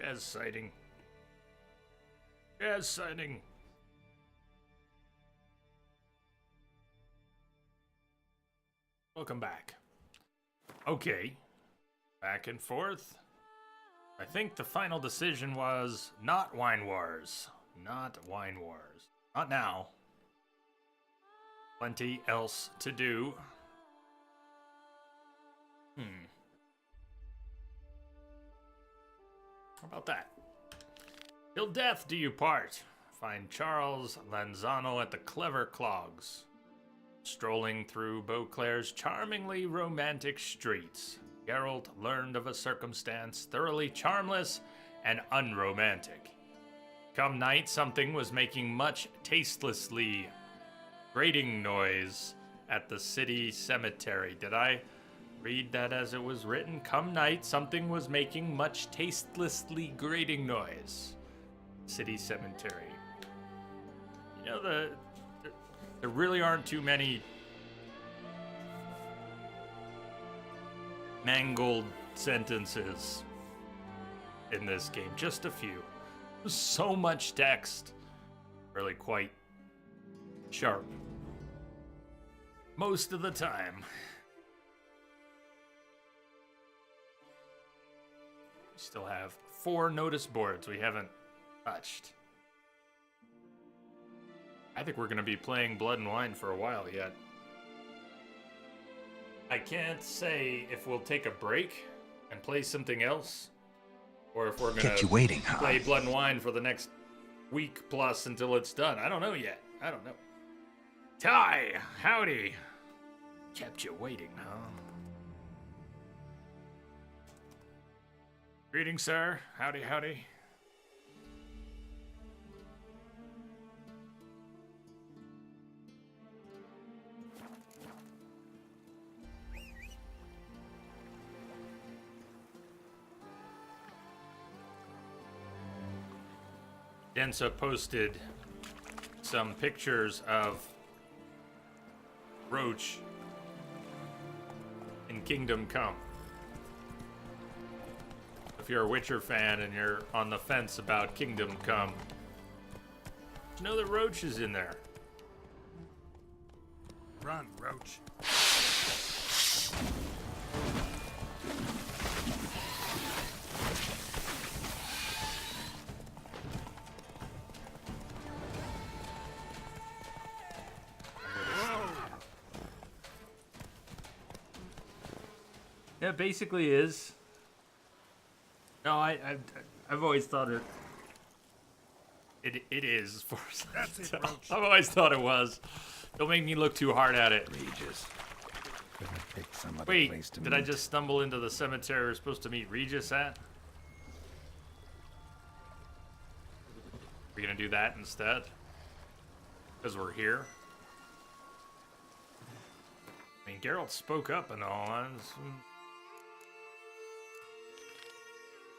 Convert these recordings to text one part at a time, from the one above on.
Jazz sighting. Jazz sighting. Welcome back. Okay. Back and forth. I think the final decision was not Wine Wars. Not Wine Wars. Not now. Plenty else to do. How about that? Till death do you part. Find Charles Lanzano at the Clever Clogs, strolling through Beauclair's charmingly romantic streets. Geralt learned of a circumstance thoroughly charmless and unromantic. Come night, something was making much tastelessly grating noise at the city cemetery. Did I read that as it was written? Come night, something was making much tastelessly grating noise. City cemetery. You know, there really aren't too many mangled sentences in this game. Just a few. So much text. Really quite sharp. Most of the time. We still have 4 notice boards we haven't touched. I think we're going to be playing Blood and Wine for a while yet. I can't say if we'll take a break and play something else, or if we're going to play Blood and Wine for the next week plus until it's done. I don't know yet. I don't know. Ty, howdy. Kept you waiting, huh? Greetings, sir. Howdy, howdy. Densa posted some pictures of Roach in Kingdom Come. If you're a Witcher fan and you're on the fence about Kingdom Come, you know that Roach is in there. Run, Roach. Yeah, it basically is. No, I've always thought it is for That's it, Roach. I've always thought it was. Don't make me look too hard at it. Regis. Wait, did I just stumble into the cemetery we're supposed to meet Regis at? We're gonna do that instead? Because we're here? I mean, Geralt spoke up and all.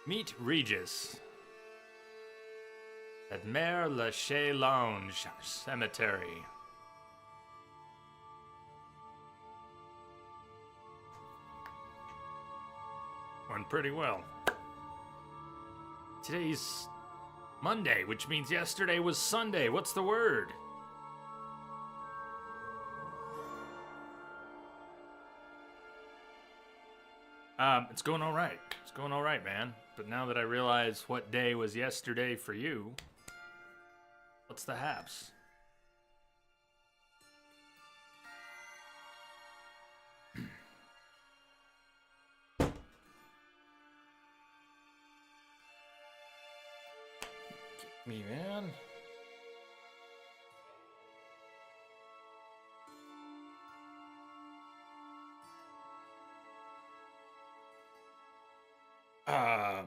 Meet Regis at Mare Lachaise Lounge Cemetery. Went pretty well. Today's Monday, which means yesterday was Sunday. What's the word? It's going all right. It's going all right, man. But now that I realize what day was yesterday for you, what's the haps? Kick me, man. I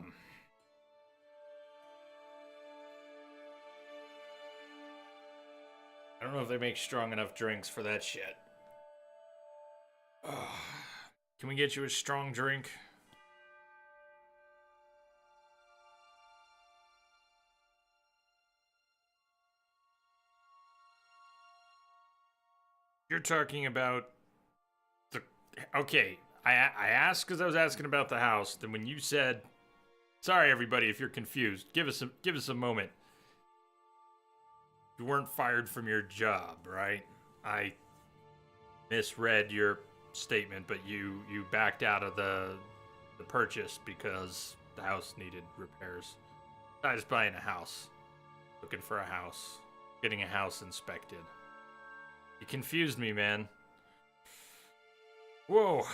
don't know if they make strong enough drinks for that shit. Can we get you a strong drink? You're talking about the... Okay, I asked because I was asking about the house. Then when you said Sorry, everybody, if you're confused. Give us a moment. You weren't fired from your job, right? I misread your statement, but you backed out of the purchase because the house needed repairs. I was buying a house. Looking for a house. Getting a house inspected. You confused me, man. Whoa.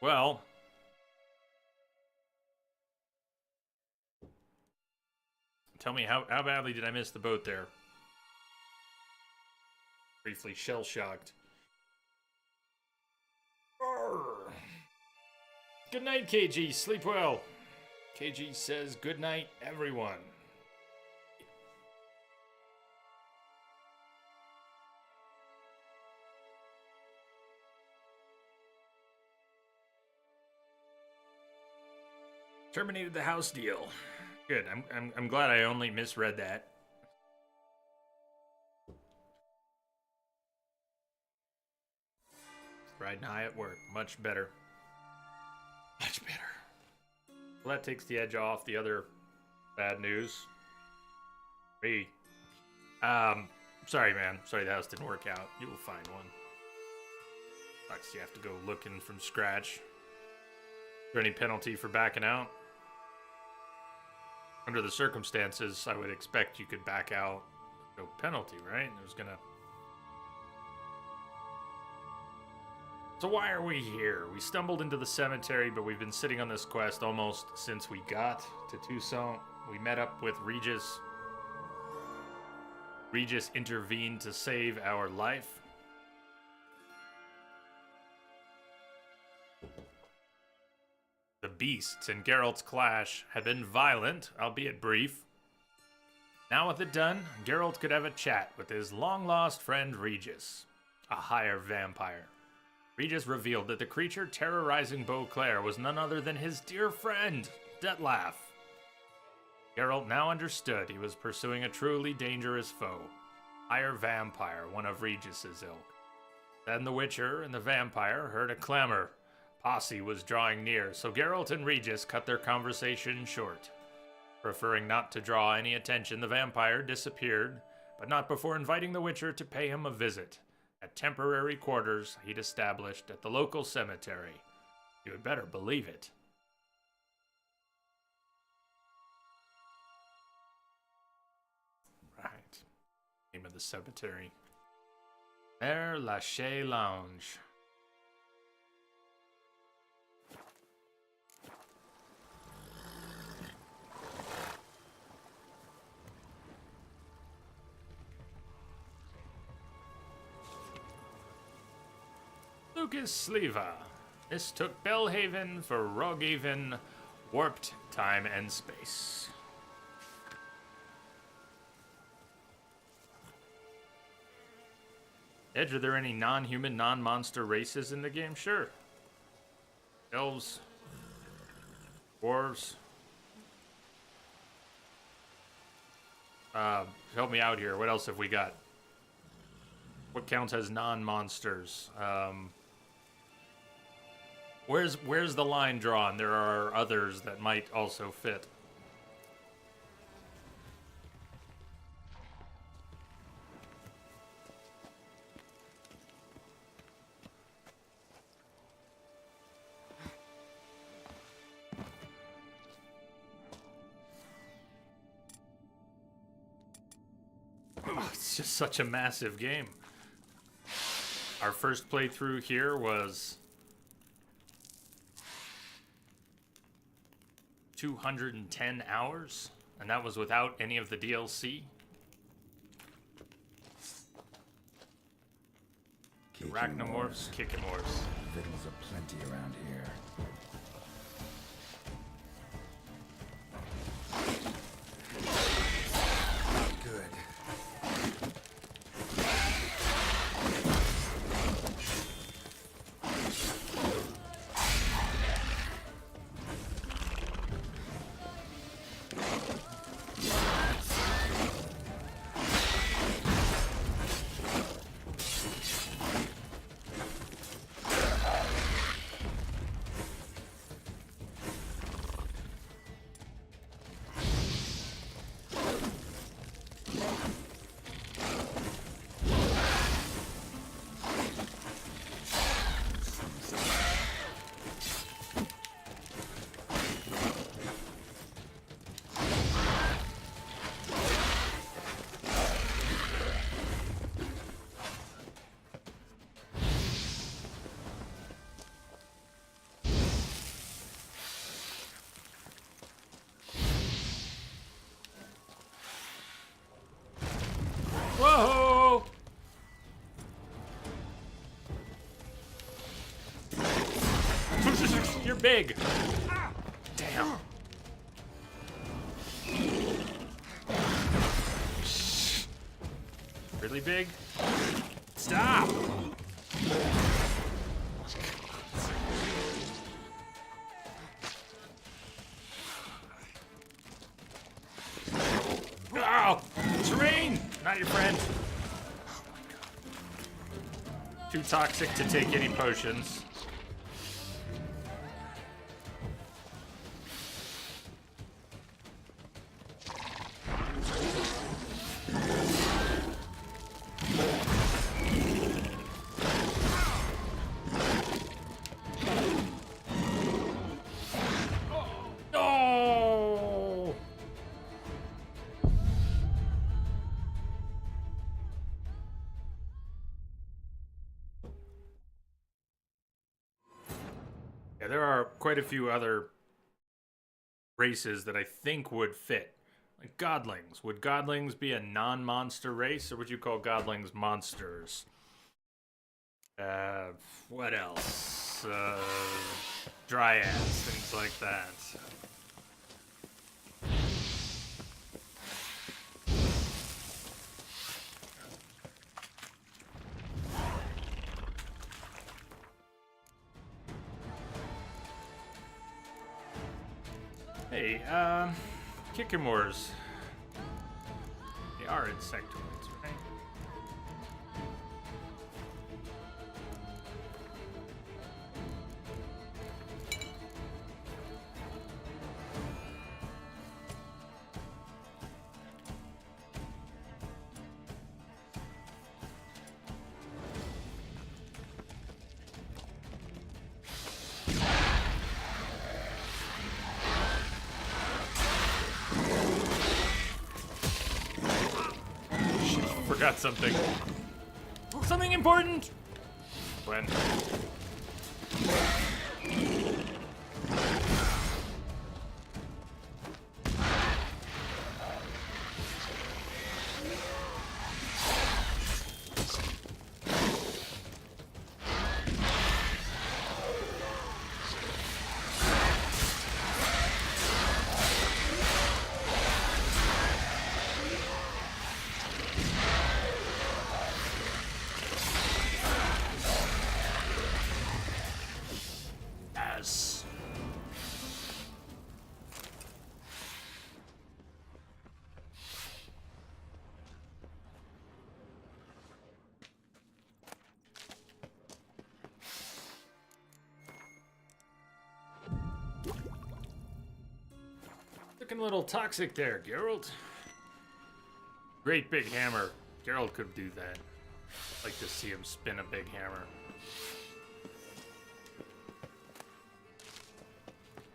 Well, tell me, how badly did I miss the boat there? Briefly shell-shocked. Good night, KG. Sleep well. KG says good night, everyone. Terminated the house deal. Good. I'm glad I only misread that. Riding high at work. Much better. Much better. Well, that takes the edge off the other bad news. Sorry, man. Sorry the house didn't work out. You will find one. Sucks you have to go looking from scratch. Is there any penalty for backing out? Under the circumstances, I would expect you could back out. No penalty, right? It was gonna... So why are we here? We stumbled into the cemetery, but we've been sitting on this quest almost since we got to Tucson. We met up with Regis. Regis intervened to save our life. The beasts in Geralt's clash had been violent, albeit brief. Now with it done, Geralt could have a chat with his long-lost friend Regis, a higher vampire. Regis revealed that the creature terrorizing Beauclair was none other than his dear friend, Detlef. Geralt now understood he was pursuing a truly dangerous foe, higher vampire, one of Regis's ilk. Then the Witcher and the vampire heard a clamor. Posse was drawing near, so Geralt and Regis cut their conversation short. Preferring not to draw any attention, the vampire disappeared, but not before inviting the Witcher to pay him a visit at temporary quarters he'd established at the local cemetery. You had better believe it. Right. Name of the cemetery. Père Lachaise Lounge. Lucas Sleva. Mistook Bellhaven for Roguehaven, warped time and space. Edge, are there any non-human, non-monster races in the game? Sure. Elves. Dwarves. Help me out here. What else have we got? What counts as non-monsters? Where's the line drawn? There are others that might also fit. Oh, it's just such a massive game. Our first playthrough here was 210 hours, and that was without any of the DLC. Arachnomorphs, Kikimorphs. Victuals are plenty around here. Good. big. Damn. Really big? Stop! Ow! Terrain! Not your friend. Too toxic to take any potions. No! Yeah, there are quite a few other races that I think would fit. Like godlings. Would godlings be a non-monster race, or would you call godlings monsters? What else? Dryads, things like that. Hey, Kikimors. They are insectoids, right? Forgot something. Something important! When? Looking a little toxic there, Geralt. Great big hammer. Geralt could do that. I'd like to see him spin a big hammer.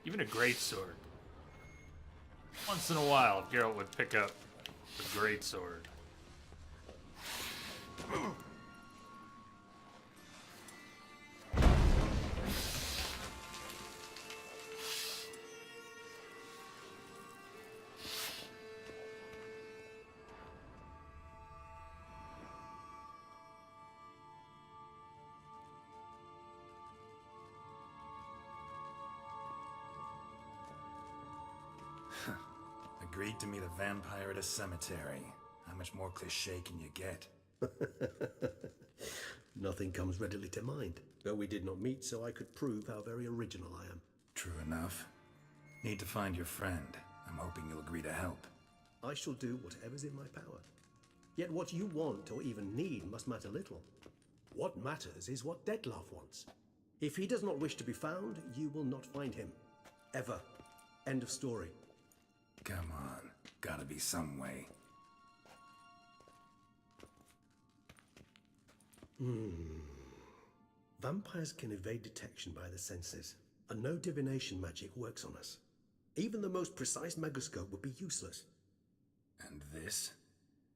Even a great sword. Once in a while, Geralt would pick up a great sword. Agreed to meet a vampire at a cemetery. How much more cliché can you get? Nothing comes readily to mind, though we did not meet so I could prove how very original I am. True enough. Need to find your friend. I'm hoping you'll agree to help. I shall do whatever's in my power. Yet what you want or even need must matter little. What matters is what Dettlaff wants. If he does not wish to be found, you will not find him. Ever. End of story. Come on. Gotta be some way. Vampires can evade detection by the senses, and no divination magic works on us. Even the most precise megascope would be useless. And this?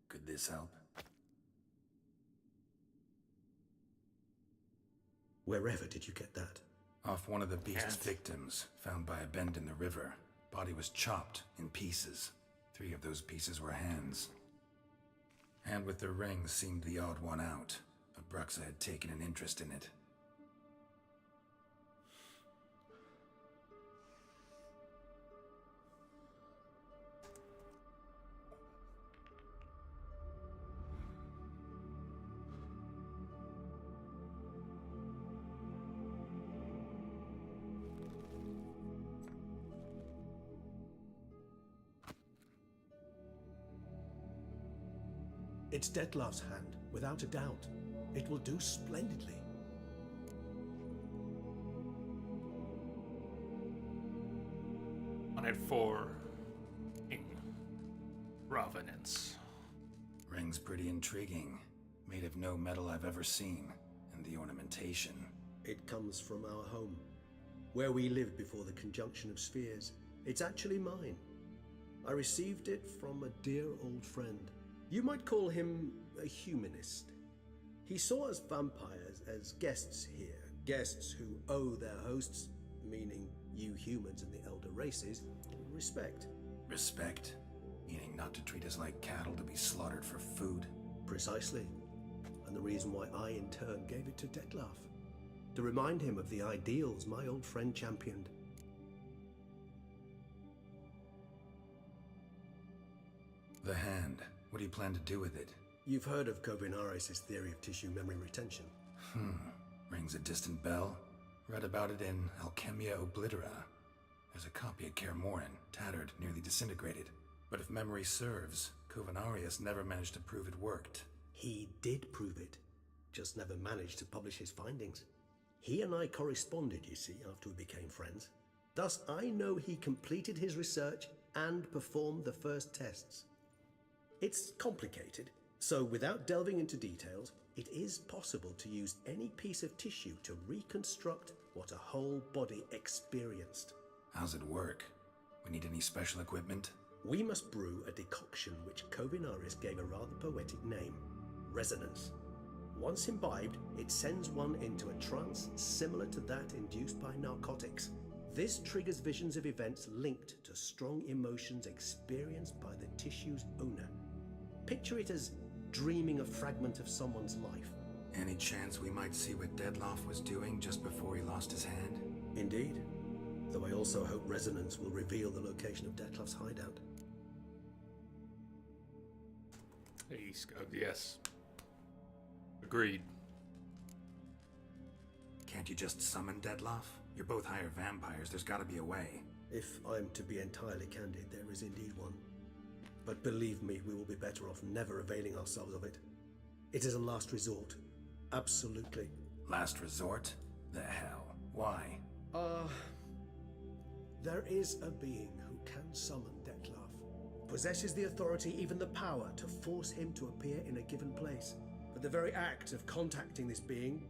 Could this help? Wherever did you get that? Off one of the beast's victims, found by a bend in the river. Body was chopped in pieces. 3 of those pieces were hands. Hand with the ring seemed the odd one out. But Bruxa had taken an interest in it. It's Dettlaff's hand, without a doubt. It will do splendidly. On it for provenance. Ring's pretty intriguing. Made of no metal I've ever seen. And the ornamentation. It comes from our home, where we lived before the conjunction of spheres. It's actually mine. I received it from a dear old friend. You might call him a humanist. He saw us vampires as guests here, guests who owe their hosts, meaning you humans and the elder races, respect. Respect? Meaning not to treat us like cattle to be slaughtered for food? Precisely. And the reason why I in turn gave it to Dettlaff. To remind him of the ideals my old friend championed. The hand. What do you plan to do with it? You've heard of Kovinaris' theory of tissue memory retention. Rings a distant bell. Read about it in Alchemia Oblitera. There's a copy at Kaer Morhen, tattered, nearly disintegrated. But if memory serves, Kovinaris never managed to prove it worked. He did prove it, just never managed to publish his findings. He and I corresponded, you see, after we became friends. Thus, I know he completed his research and performed the first tests. It's complicated, so without delving into details, it is possible to use any piece of tissue to reconstruct what a whole body experienced. How's it work? We need any special equipment? We must brew a decoction which Kovinaris gave a rather poetic name, resonance. Once imbibed, it sends one into a trance similar to that induced by narcotics. This triggers visions of events linked to strong emotions experienced by the tissue's owner. Picture it as dreaming a fragment of someone's life. Any chance we might see what Dettlaff was doing just before he lost his hand? Indeed. Though I also hope resonance will reveal the location of Dettlaff's hideout. Hey, Scug, yes. Agreed. Can't you just summon Dettlaff? You're both higher vampires, there's gotta be a way. If I'm to be entirely candid, there is indeed one. But believe me, we will be better off never availing ourselves of it. It is a last resort. Absolutely. Last resort? The hell? Why? There is a being who can summon Dettlaff. Possesses the authority, even the power, to force him to appear in a given place. But the very act of contacting this being,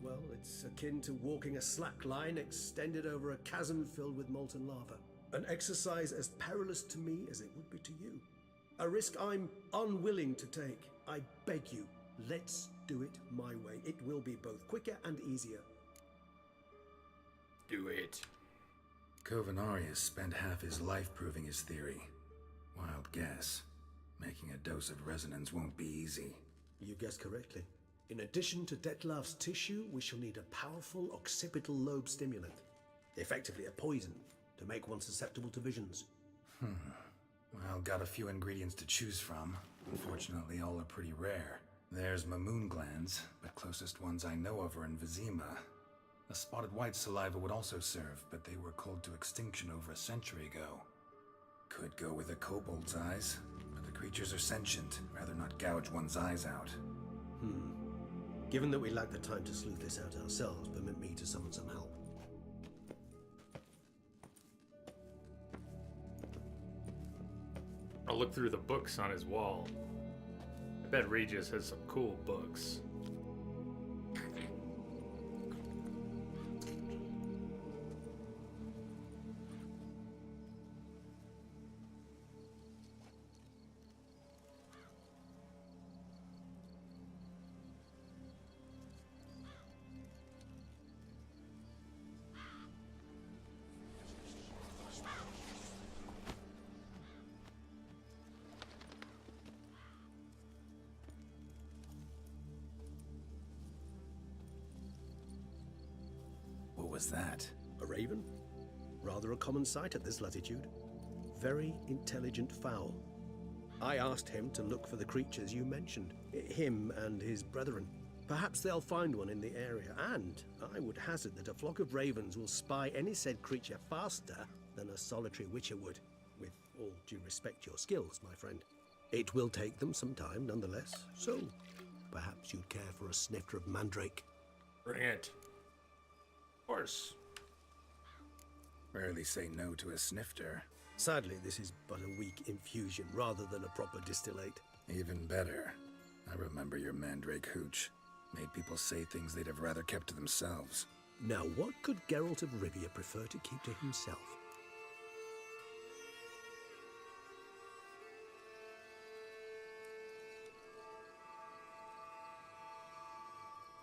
well, it's akin to walking a slack line extended over a chasm filled with molten lava. An exercise as perilous to me as it would be to you. A risk I'm unwilling to take. I beg you, let's do it my way. It will be both quicker and easier. Do it. Kovinaris spent half his life proving his theory. Wild guess. Making a dose of resonance won't be easy. You guessed correctly. In addition to Dettlaff's tissue, we shall need a powerful occipital lobe stimulant. Effectively a poison, to make one susceptible to visions. Well, got a few ingredients to choose from. Unfortunately, all are pretty rare. There's mamoon glands, but closest ones I know of are in Vizima. A spotted white saliva would also serve, but they were cold to extinction over a century ago. Could go with a kobold's eyes, but the creatures are sentient. Rather not gouge one's eyes out. Given that we lack the time to sleuth this out ourselves, permit me to summon some help. I'll look through the books on his wall. I bet Regis has some cool books. What was that? A raven? Rather a common sight at this latitude. Very intelligent fowl. I asked him to look for the creatures you mentioned, him and his brethren. Perhaps they'll find one in the area, and I would hazard that a flock of ravens will spy any said creature faster than a solitary witcher would. With all due respect to your skills, my friend. It will take them some time, nonetheless, so perhaps you'd care for a snifter of mandrake. Bring it. Of course. Rarely say no to a snifter. Sadly, this is but a weak infusion rather than a proper distillate. Even better. I remember your mandrake hooch. Made people say things they'd have rather kept to themselves. Now, what could Geralt of Rivia prefer to keep to himself?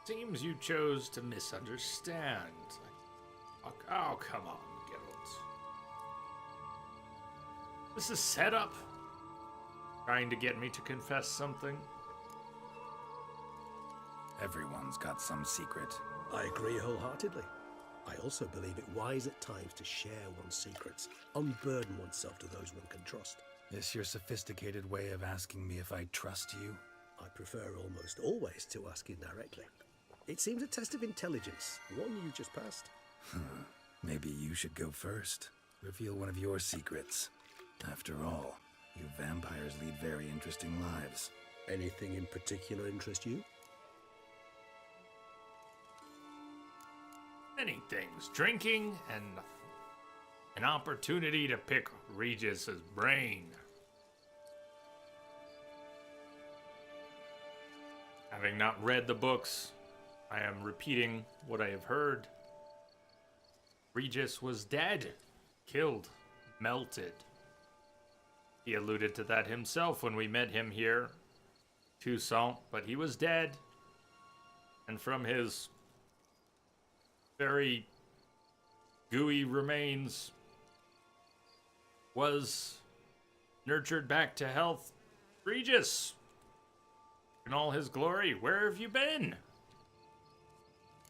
Seems you chose to misunderstand. Oh, come on, Geralt. This is set up. Trying to get me to confess something. Everyone's got some secret. I agree wholeheartedly. I also believe it wise at times to share one's secrets, unburden oneself to those one can trust. This your sophisticated way of asking me if I trust you? I prefer almost always to ask indirectly. It seems a test of intelligence, one you just passed. Maybe you should go first. Reveal one of your secrets. After all, you vampires lead very interesting lives. Anything in particular interest you? Many things. Drinking and an opportunity to pick Regis's brain. Having not read the books, I am repeating what I have heard. Regis was dead, killed, melted. He alluded to that himself when we met him here, Toussaint, but he was dead. And from his very gooey remains was nurtured back to health. Regis, in all his glory, where have you been?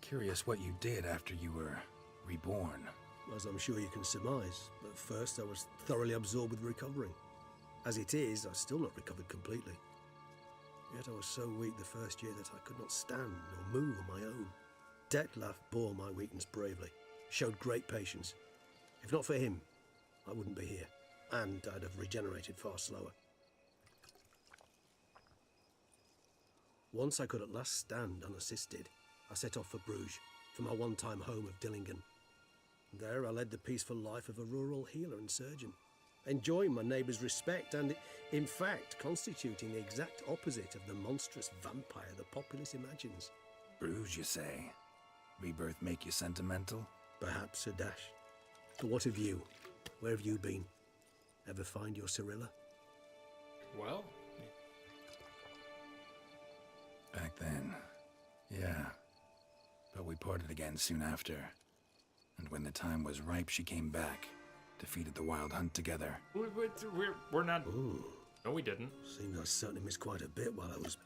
Curious what you did after you were reborn. As I'm sure you can surmise, at first I was thoroughly absorbed with recovering. As it is, I've still not recovered completely. Yet I was so weak the first year that I could not stand or move on my own. Detlef bore my weakness bravely, showed great patience. If not for him, I wouldn't be here, and I'd have regenerated far slower. Once I could at last stand unassisted, I set off for Bruges, for my one-time home of Dillingen. There I led the peaceful life of a rural healer and surgeon, enjoying my neighbours' respect and, in fact, constituting the exact opposite of the monstrous vampire the populace imagines. Bruges, you say? Rebirth make you sentimental? Perhaps a dash. But what of you? Where have you been? Ever find your Cyrilla? Well, Back then, yeah. But we parted again soon after. And when the time was ripe, she came back. Defeated the Wild Hunt together. we're not... Ooh, No, we didn't. seems I certainly missed quite a bit while I was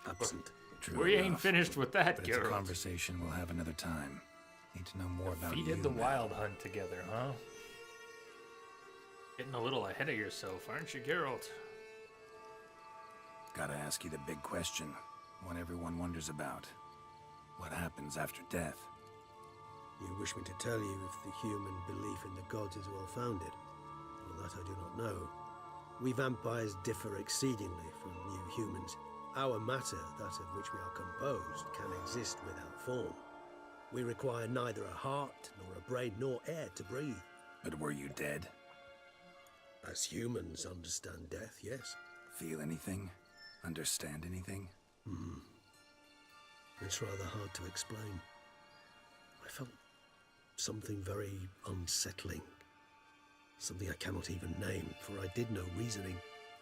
absent. True We ain't enough, finished with that, but it's a Geralt. conversation we'll have another time. Need to know more about you Defeated the now. Wild Hunt together, huh? Getting a little ahead of yourself, aren't you, Geralt? Gotta ask you the big question. One everyone wonders about. What happens after death? You wish me to tell you if the human belief in the gods is well founded? Well, that I do not know. We vampires differ exceedingly from you humans. Our matter, that of which we are composed, can exist without form. We require neither a heart, nor a brain, nor air to breathe. But were you dead? As humans understand death, yes. Feel anything? Understand anything? It's rather hard to explain. I felt something very unsettling. Something I cannot even name, for I did no reasoning.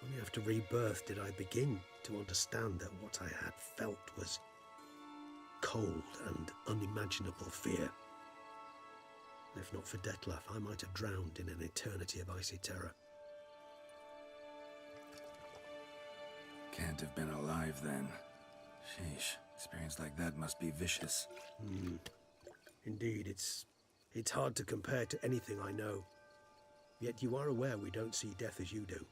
Only after rebirth did I begin to understand that what I had felt was cold and unimaginable fear. If not for Detlef, I might have drowned in an eternity of icy terror. Can't have been alive then. Sheesh, experience like that must be vicious. Indeed, it's hard to compare to anything I know. Yet you are aware we don't see death as you do.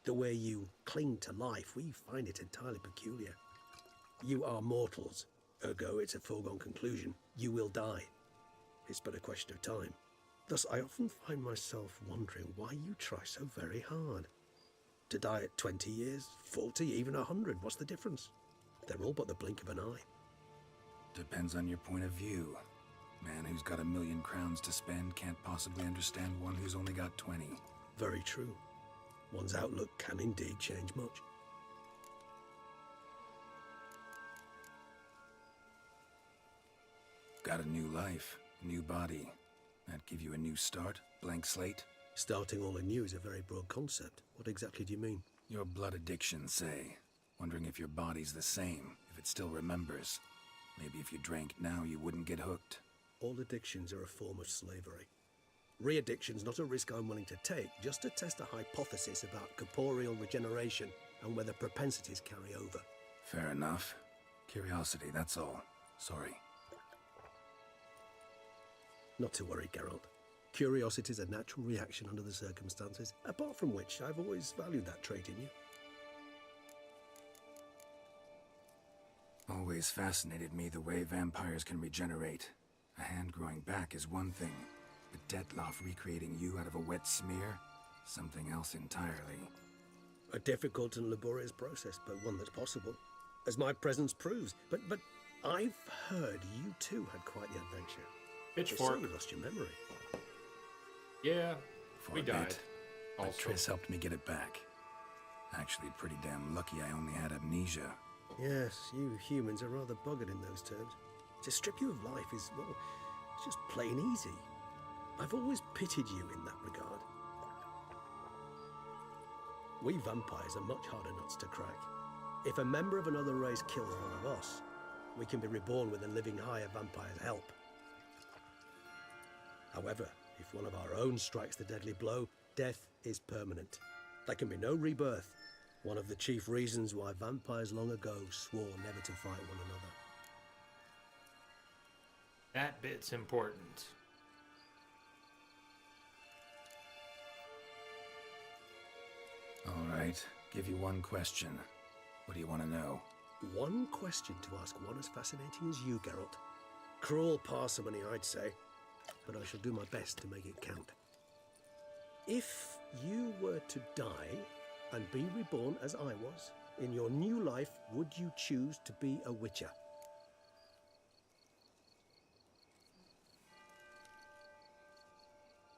The way you cling to life, we find it entirely peculiar. You are mortals, ergo it's a foregone conclusion. You will die. It's but a question of time. Thus, I often find myself wondering why you try so very hard. To die at 20 years, 40, even 100, what's the difference? They're all but the blink of an eye. Depends on your point of view. Man who's got 1,000,000 crowns to spend can't possibly understand one who's only got 20. Very true. One's outlook can indeed change much. Got a new life, new body. That give you a new start, blank slate? Starting all anew is a very broad concept. What exactly do you mean? Your blood addiction, say. Wondering if your body's the same, if it still remembers. Maybe if you drank now, you wouldn't get hooked. All addictions are a form of slavery. Re-addiction's not a risk I'm willing to take, just to test a hypothesis about corporeal regeneration and whether propensities carry over. Fair enough. Curiosity, that's all. Sorry. Not to worry, Geralt. Curiosity's a natural reaction under the circumstances, apart from which I've always valued that trait in you. Always fascinated me the way vampires can regenerate. A hand growing back is one thing, but Detloff recreating you out of a wet smear? Something else entirely. A difficult and laborious process, but one that's possible, as my presence proves. But I've heard you too had quite the adventure. Pitchfork. You lost your memory. Yeah, For we a died. bit, but Also, Triss helped me get it back. Actually, pretty damn lucky I only had amnesia. Yes, you humans are rather buggered in those terms. To strip you of life is, well, it's just plain easy. I've always pitied you in that regard. We vampires are much harder nuts to crack. If a member of another race kills one of us, we can be reborn with a living higher vampire's help. However, if one of our own strikes the deadly blow, death is permanent. There can be no rebirth. One of the chief reasons why vampires long ago swore never to fight one another. that bit's important. All right, give you one question. What do you want to know? One question to ask one as fascinating as you, Geralt. Cruel parsimony, I'd say, but I shall do my best to make it count. If you were to die and be reborn as I was, in your new life, would you choose to be a witcher?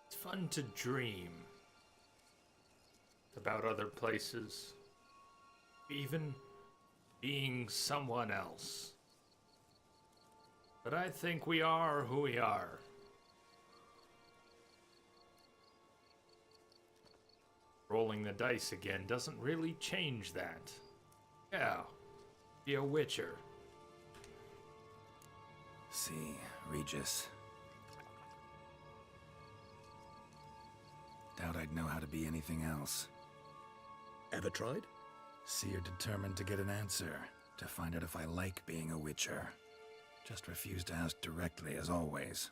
It's fun to dream about other places, even being someone else. But I think we are who we are. Rolling the dice again doesn't really change that. Yeah, be a witcher. See, Regis. Doubt I'd know how to be anything else. Ever tried? See, you're determined to get an answer, to find out if I like being a witcher. Just refuse to ask directly, as always.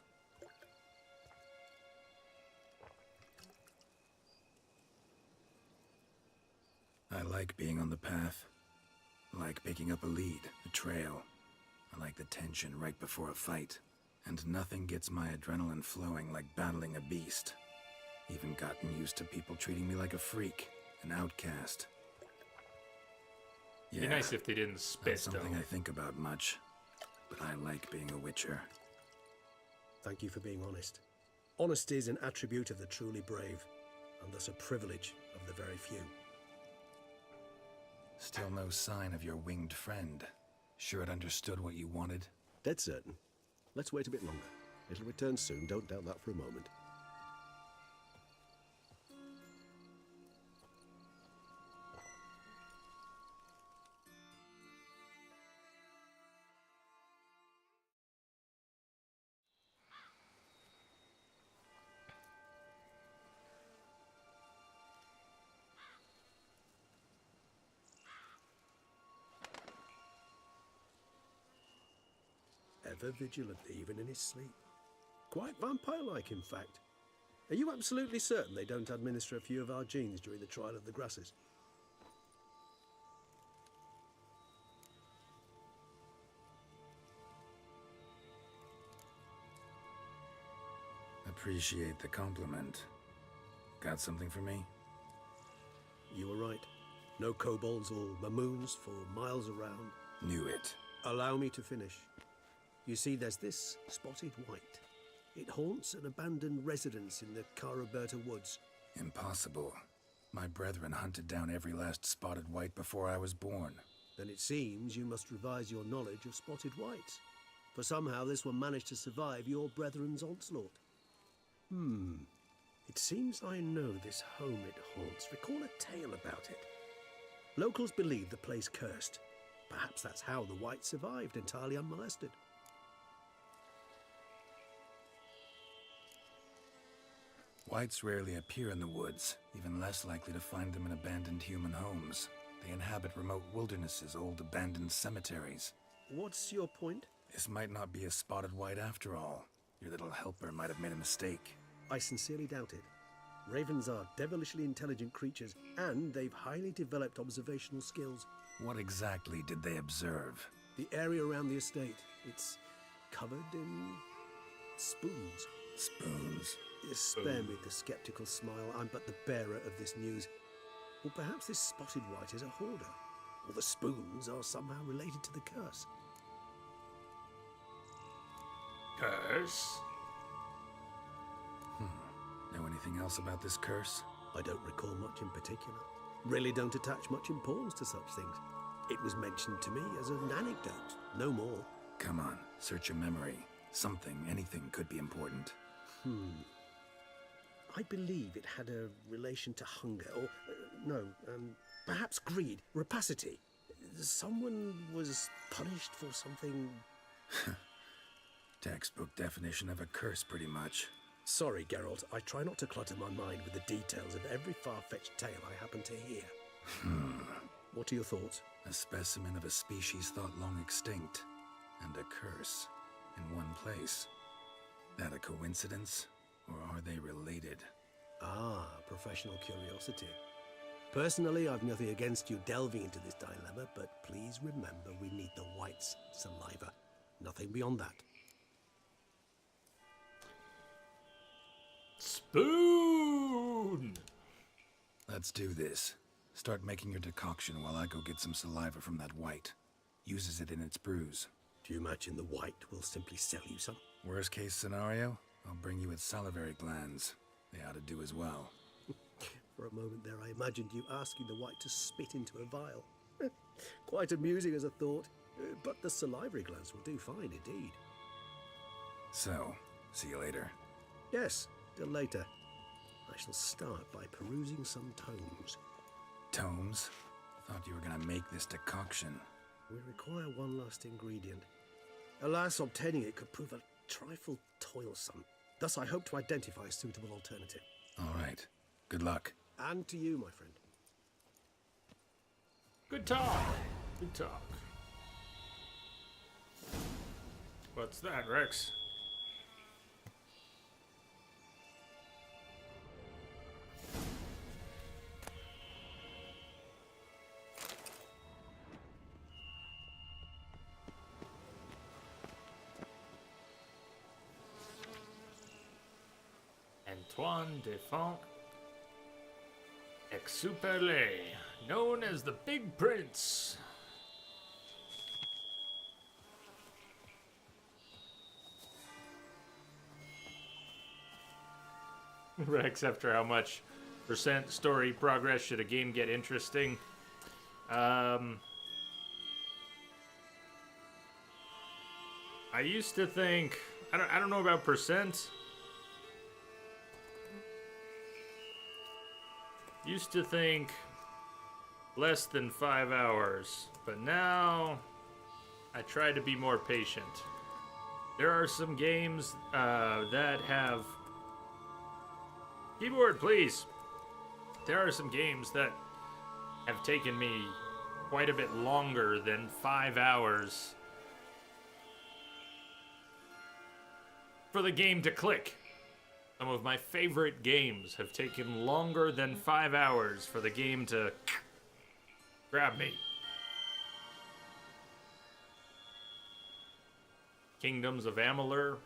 I like being on the path. I like picking up a lead, a trail. I like the tension right before a fight. And nothing gets my adrenaline flowing like battling a beast. Even gotten used to people treating me like a freak, an outcast. Be nice if they didn't spit, Not something though. I think about much, but I like being a witcher. Thank you for being honest. Honesty is an attribute of the truly brave, and thus a privilege of the very few. Still no sign of your winged friend. Sure it understood what you wanted? Dead certain. Let's wait a bit longer. It'll return soon, don't doubt that for a moment. Ever vigilant, even in his sleep. Quite vampire-like, in fact. Are you absolutely certain they don't administer a few of our genes during the trial of the grasses? Appreciate the compliment. Got something for me? You were right. No kobolds or mamoons for miles around. Knew it. Allow me to finish. You see, there's this spotted white. It haunts an abandoned residence in the Caraberta woods. Impossible. My brethren hunted down every last spotted white before I was born. Then it seems you must revise your knowledge of spotted whites. For somehow this one managed to survive your brethren's onslaught. It seems I know this home it haunts. Recall a tale about it. Locals believe the place cursed. Perhaps that's how the white survived entirely unmolested. Whites rarely appear in the woods, even less likely to find them in abandoned human homes. They inhabit remote wildernesses, old abandoned cemeteries. What's your point? This might not be a spotted white after all. Your little helper might have made a mistake. I sincerely doubt it. Ravens are devilishly intelligent creatures, and they've highly developed observational skills. What exactly did they observe? The area around the estate, it's covered in spoons. Spoons? Spare me the skeptical smile. I'm but the bearer of this news. Or perhaps this spotted white is a hoarder. Or the spoons are somehow related to the curse. Curse? Know anything else about this curse? I don't recall much in particular. Really don't attach much importance to such things. It was mentioned to me as an anecdote, no more. Come on, search your memory. Something, anything could be important. I believe it had a relation to hunger, or, perhaps greed, rapacity. Someone was punished for something... Textbook definition of a curse, pretty much. Sorry, Geralt, I try not to clutter my mind with the details of every far-fetched tale I happen to hear. What are your thoughts? A specimen of a species thought long extinct, and a curse in one place. That a coincidence, or are they related? Ah, professional curiosity. Personally, I've nothing against you delving into this dilemma, but please remember we need the white's saliva. Nothing beyond that. Spoon! Let's do this. Start making your decoction while I go get some saliva from that white. Uses it in its brews. Do you imagine the white will simply sell you some? Worst case scenario, I'll bring you its salivary glands. They ought to do as well. For a moment there, I imagined you asking the white to spit into a vial. Quite amusing as a thought, but the salivary glands will do fine indeed. So, see you later. Yes, till later. I shall start by perusing some tomes. Tomes? Thought you were gonna make this decoction. We require one last ingredient. Alas, obtaining it could prove a trifle toilsome. Thus, I hope to identify a suitable alternative. All right. Good luck. And to you, my friend. Good talk. Good talk. What's that, Rex? Antoine de Saint-Exupéry, known as the Big Prince. Rex, after how much percent story progress should a game get interesting? I used to think, I don't know about percent. Used to think less than 5 hours, but now I try to be more patient. There are some games that have... Keyboard, please! There are some games that have taken me quite a bit longer than 5 hours for the game to click. Some of my favorite games have taken longer than 5 hours for the game to grab me. Kingdoms of Amalur.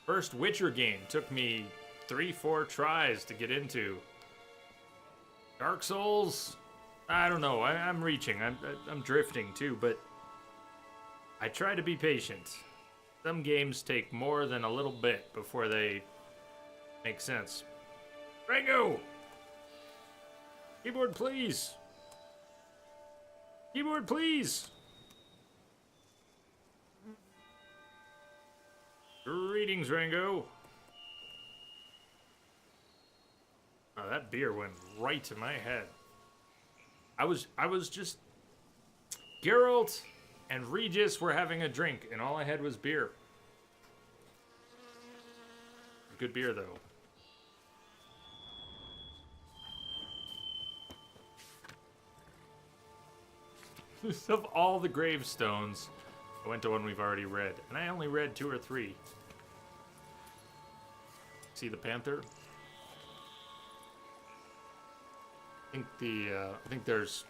First Witcher game took me 3-4 tries to get into. Dark Souls? I don't know. I'm reaching. I'm drifting too, but I try to be patient. Some games take more than a little bit before they make sense. Rango! Keyboard, please! Keyboard, please! Greetings, Rango. Oh, that beer went right to my head. I was just... Geralt and Regis were having a drink, and all I had was beer. Good beer, though. Of all the gravestones, I went to one we've already read, and I only read 2 or 3. See the panther? I think there's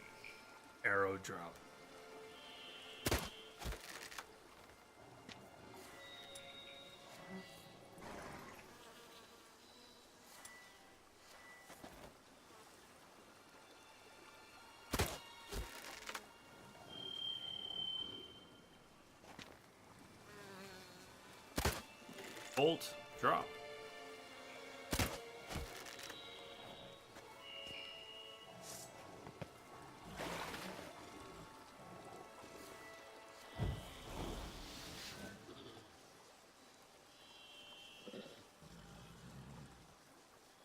arrow drop. Bolt drop.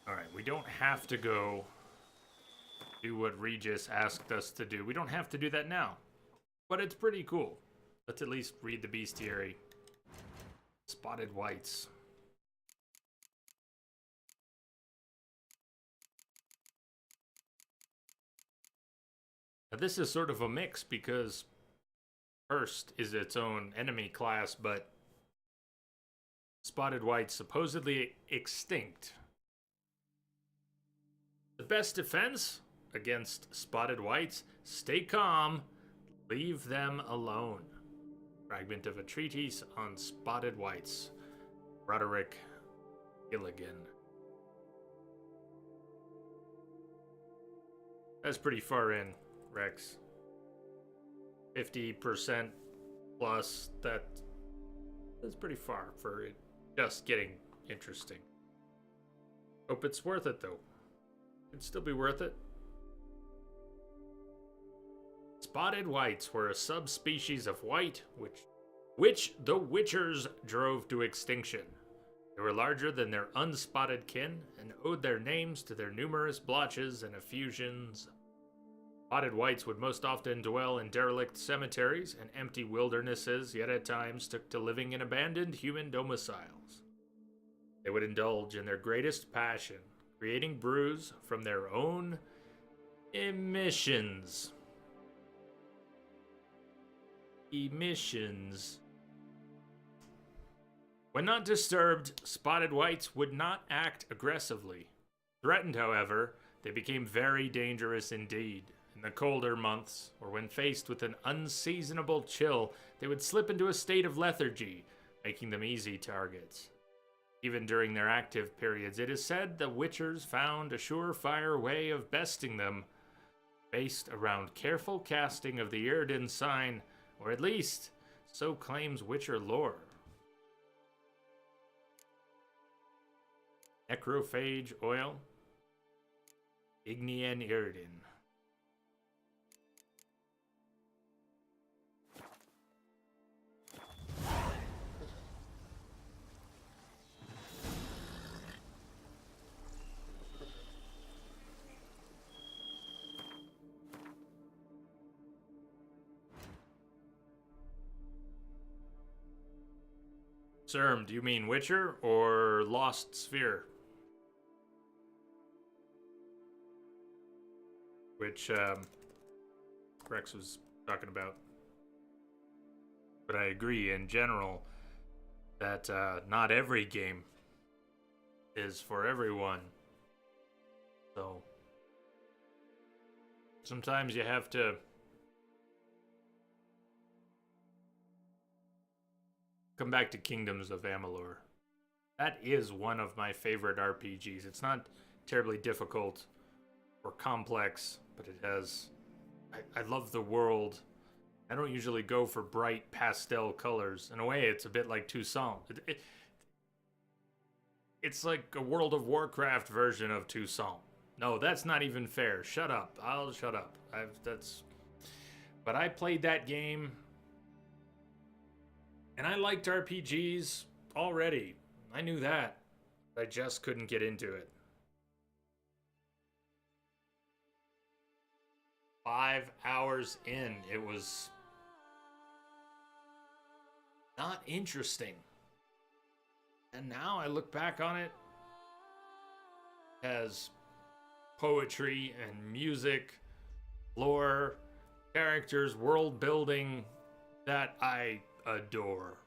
Alright, we don't have to go do what Regis asked us to do. We don't have to do that now. But it's pretty cool. Let's at least read the bestiary. Spotted whites. Now this is sort of a mix because first is its own enemy class, but spotted whites supposedly extinct. The best defense against spotted whites, stay calm, leave them alone. Fragment of a treatise on spotted whites. Roderick Gilligan. That's pretty far in, Rex. 50% plus, that's pretty far for it just getting interesting. Hope it's worth it, though. It'd still be worth it. Spotted whites were a subspecies of white, which the Witchers drove to extinction. They were larger than their unspotted kin, and owed their names to their numerous blotches and effusions. Spotted whites would most often dwell in derelict cemeteries and empty wildernesses, yet at times took to living in abandoned human domiciles. They would indulge in their greatest passion, creating brews from their own emissions. When not disturbed, spotted whites would not act aggressively. Threatened, however, they became very dangerous indeed. In the colder months, or when faced with an unseasonable chill, they would slip into a state of lethargy, making them easy targets. Even during their active periods, it is said the Witchers found a surefire way of besting them, based around careful casting of the Yrden sign, or at least, so claims Witcher lore. Necrophage oil. Ignian Yrden. Serm, do you mean Witcher or Lost Sphere? Which Rex was talking about. But I agree in general that not every game is for everyone. So sometimes you have to come back to Kingdoms of Amalur. That is one of my favorite RPGs. It's not terribly difficult or complex, but it has. I love the world. I don't usually go for bright pastel colors. In a way, it's a bit like Toussaint. It's like a World of Warcraft version of Toussaint. No, that's not even fair. Shut up. I'll shut up. But I played that game, and I liked RPGs already. I knew that. I just couldn't get into it. 5 hours in, it was not interesting. And now I look back on it as poetry and music, lore, characters, world building that I adore.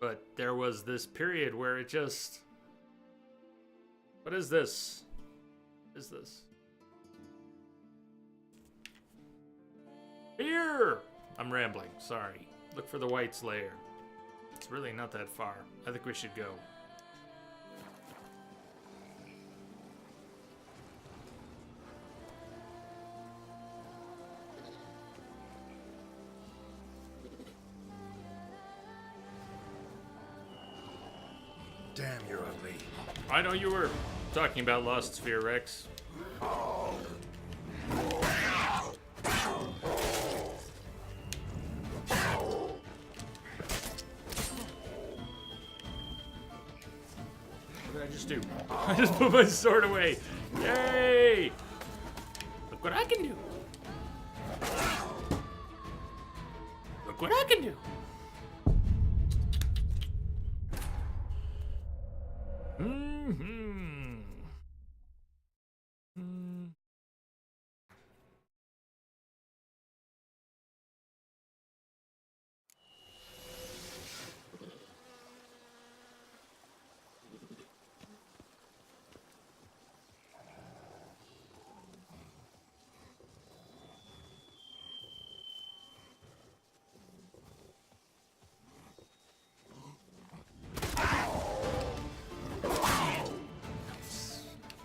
But there was this period where it just... What is this? What is this? Here! I'm rambling, sorry. Look for the White Slayer. It's really not that far. I think we should go. Damn, you're ugly. I know you were talking about Lost Sphere, Rex. What did I just do? I just put my sword away. Yay! Look what I can do. Look what I can do.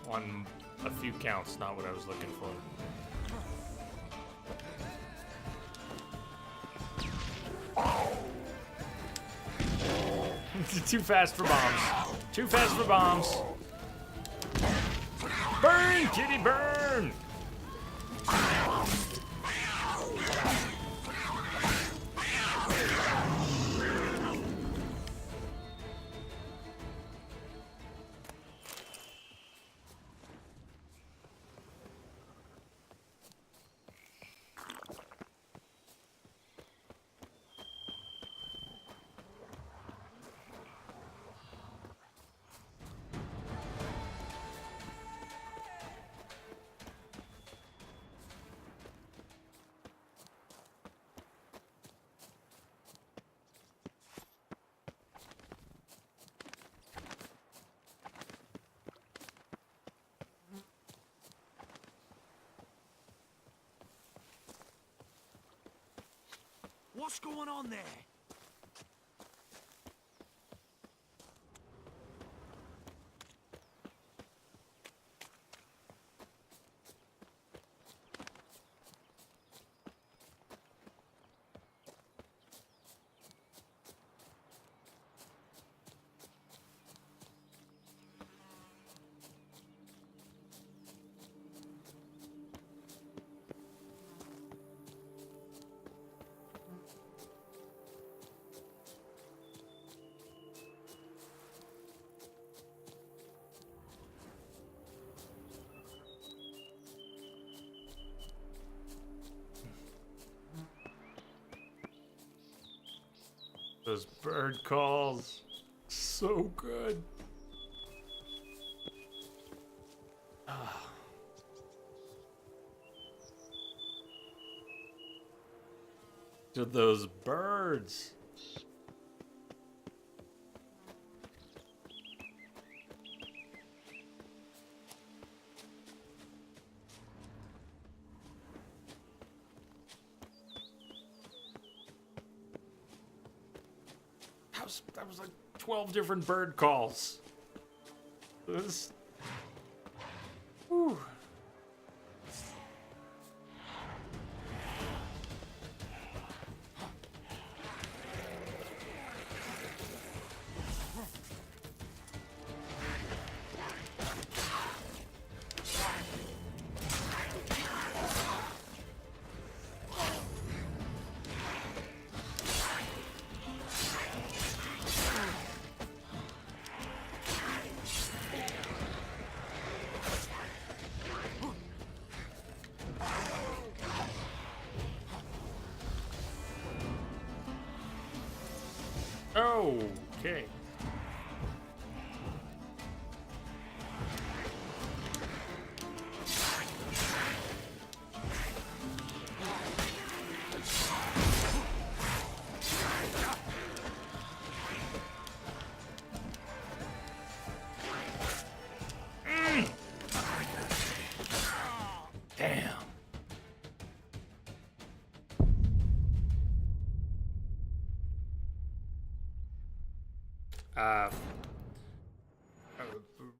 On a few counts, not what I was looking for. Too fast for bombs. Too fast for bombs. Burn, kitty, burn! What's going on there? Those bird calls, so good. To those birds. That was like 12 different bird calls. This. Whew. Okay. Damn.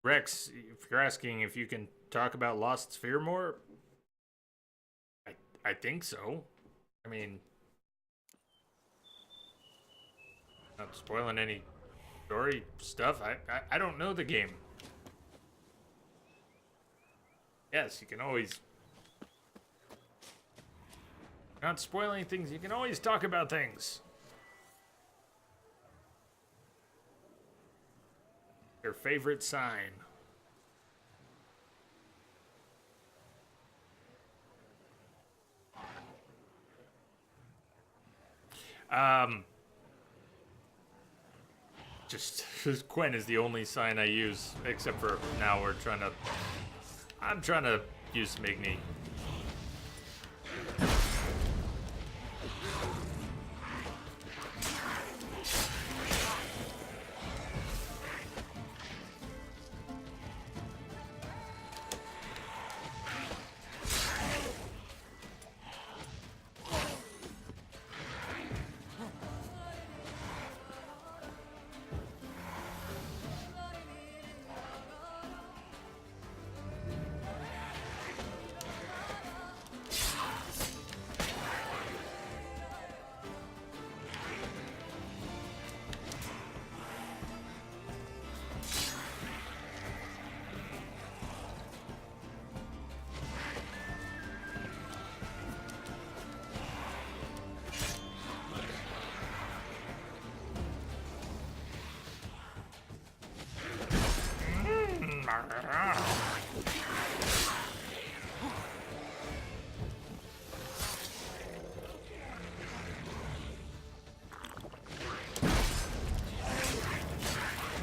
Rex, if you're asking if you can talk about Lost Sphere more, I think so. I mean, not spoiling any story stuff. I don't know the game. Yes, you can always. Not spoiling things, you can always talk about things. Your favorite sign. Just Quen is the only sign I use, except for now I'm trying to use Smigny.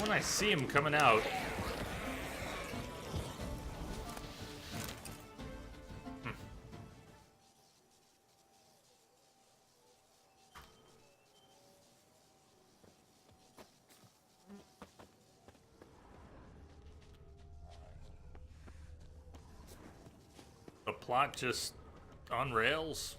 When I see him coming out. The plot just on rails.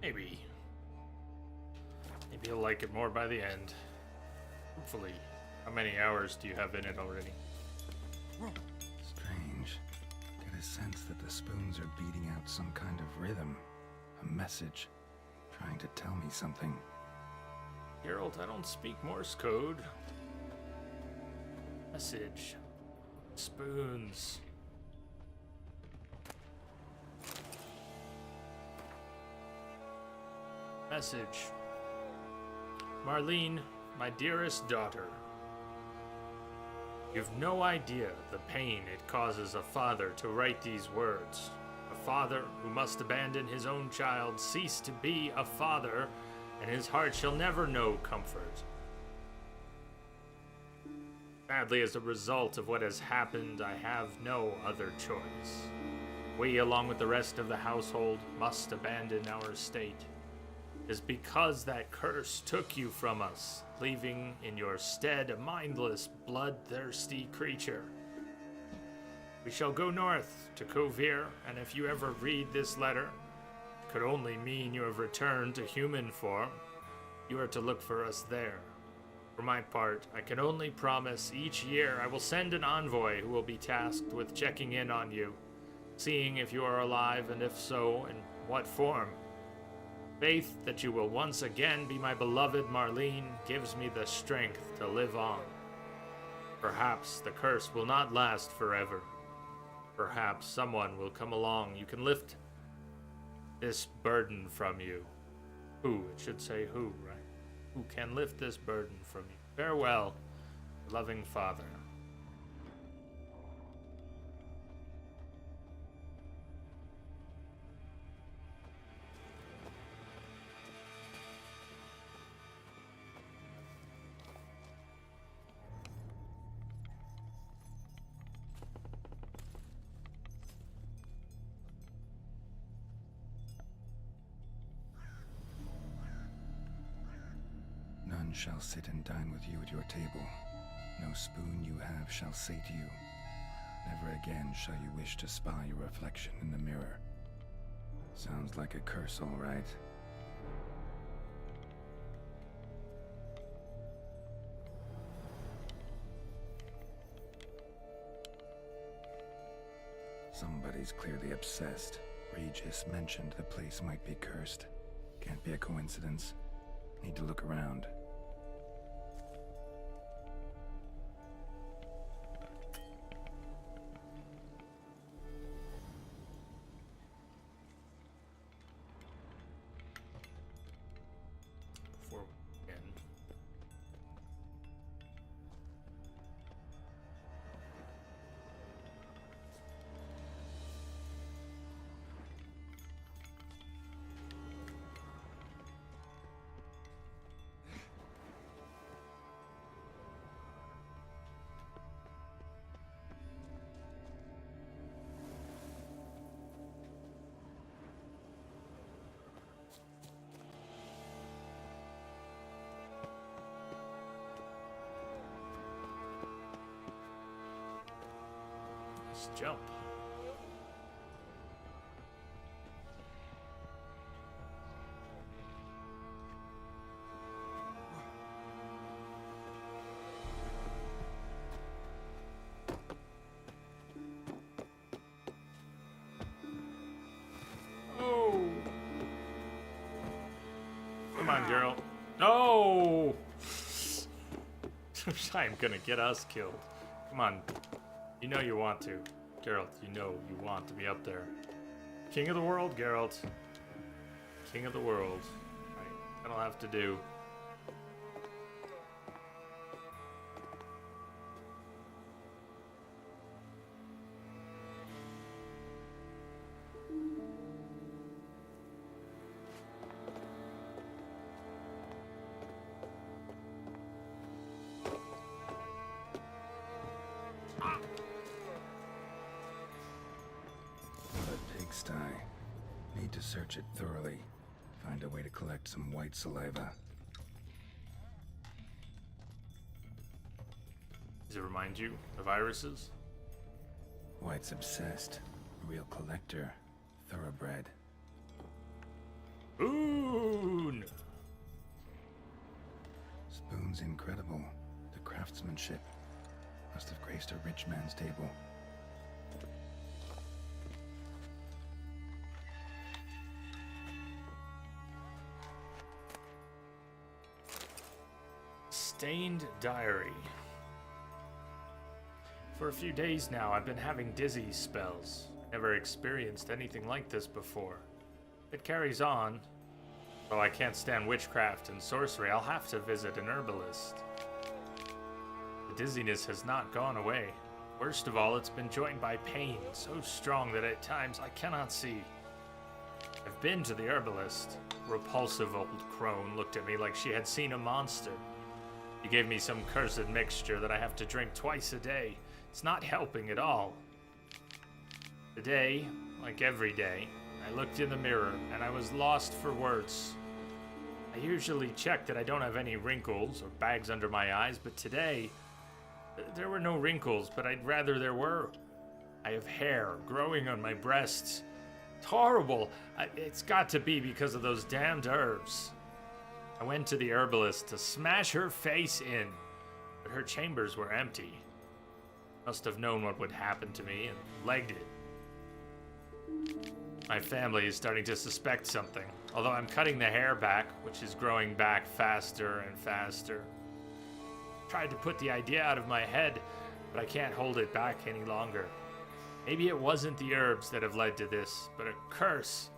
Maybe. Maybe you'll like it more by the end. Hopefully. How many hours do you have in it already? Strange. Get a sense that the spoons are beating out some kind of rhythm. A message. Trying to tell me something. Geralt, I don't speak Morse code. Message. Spoons. Message. Marlene, my dearest daughter. You've no idea the pain it causes a father to write these words. A father who must abandon his own child, cease to be a father, and his heart shall never know comfort. Sadly, as a result of what has happened, I have no other choice. We, along with the rest of the household, must abandon our estate. It is because that curse took you from us, leaving in your stead a mindless, bloodthirsty creature. We shall go north to Kovir, and if you ever read this letter, it could only mean you have returned to human form. You are to look for us there. For my part, I can only promise each year I will send an envoy who will be tasked with checking in on you, seeing if you are alive, and if so, in what form. Faith that you will once again be my beloved Marlene gives me the strength to live on. Perhaps the curse will not last forever. Perhaps someone will come along. You can lift this burden from you. Who? It should say who, right? Who can lift this burden from you. Farewell, loving father. None shall sit and dine with you at your table. No spoon you have shall sate you. Never again shall you wish to spy your reflection in the mirror. Sounds like a curse, all right. Somebody's clearly obsessed. Regis mentioned the place might be cursed. Can't be a coincidence. Need to look around. Before we end. Let's jump. Oh! Come on, girl. No! I'm gonna get us killed. Come on. You know you want to. Geralt, you know you want to be up there. King of the world, Geralt. King of the world. Right. That'll have to do. Pigsty. Need to search it thoroughly. Find a way to collect some white saliva. Does it remind you of irises? White's obsessed. Real collector. Thoroughbred. Spoon! Spoon's incredible. The craftsmanship must have graced a rich man's table. Stained diary. For a few days now, I've been having dizzy spells. Never experienced anything like this before. It carries on. Though I can't stand witchcraft and sorcery, I'll have to visit an herbalist. The dizziness has not gone away. Worst of all, it's been joined by pain, so strong that at times I cannot see. I've been to the herbalist. Repulsive old crone looked at me like she had seen a monster. He gave me some cursed mixture that I have to drink twice a day. It's not helping at all. Today, like every day, I looked in the mirror and I was lost for words. I usually check that I don't have any wrinkles or bags under my eyes, but today, there were no wrinkles, but I'd rather there were. I have hair growing on my breasts. It's horrible. It's got to be because of those damned herbs. I went to the herbalist to smash her face in, but her chambers were empty. Must have known what would happen to me and legged it. My family is starting to suspect something, although I'm cutting the hair back, which is growing back faster and faster. Tried to put the idea out of my head, but I can't hold it back any longer. Maybe it wasn't the herbs that have led to this, but a curse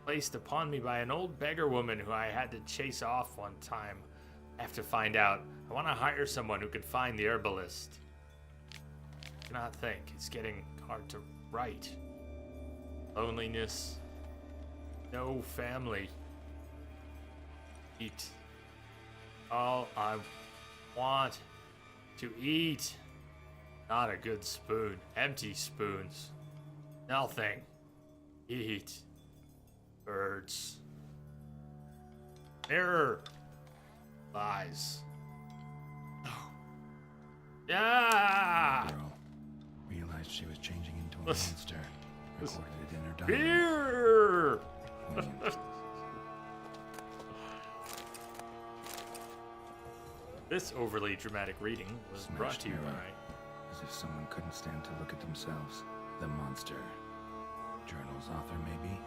placed upon me by an old beggar woman who I had to chase off one time. I have to find out. I want to hire someone who can find the herbalist. I cannot think. It's getting hard to write. Loneliness. No family. Eat. All I want to eat. Not a good spoon. Empty spoons. Nothing. Eat. Birds. Mirror. Lies. Oh. Yeah! The girl realized she was changing into a monster. Recorded it in her diary. Beer! Poignant. This overly dramatic reading was brought Smashed to you mirror. by... As if someone couldn't stand to look at themselves. The monster. Journal's author, maybe?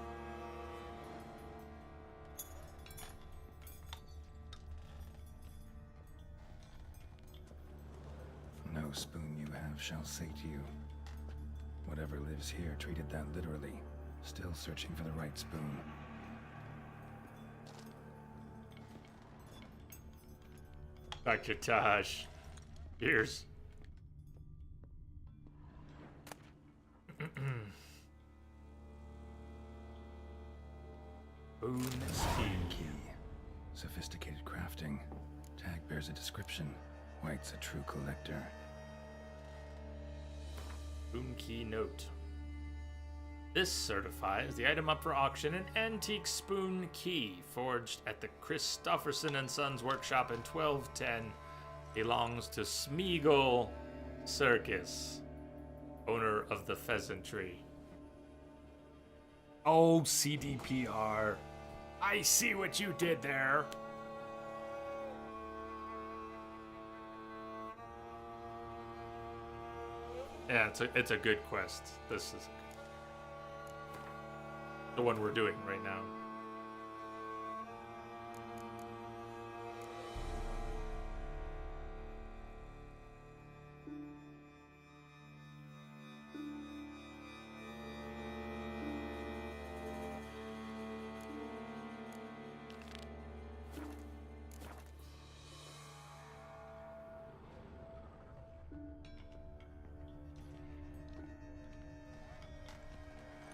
No spoon you have shall say to you. Whatever lives here treated that literally. Still searching for the right spoon. Dr. Taj. Cheers. Spoon Key. Sophisticated crafting. Tag bears a description. White's a true collector. Spoon key note. This certifies the item up for auction, an antique spoon key forged at the Christofferson and Sons workshop in 1210. Belongs to Smeagol Circus, owner of the Pheasantry. Oh, CDPR. I see what you did there. Yeah, it's a good quest. This is the one we're doing right now.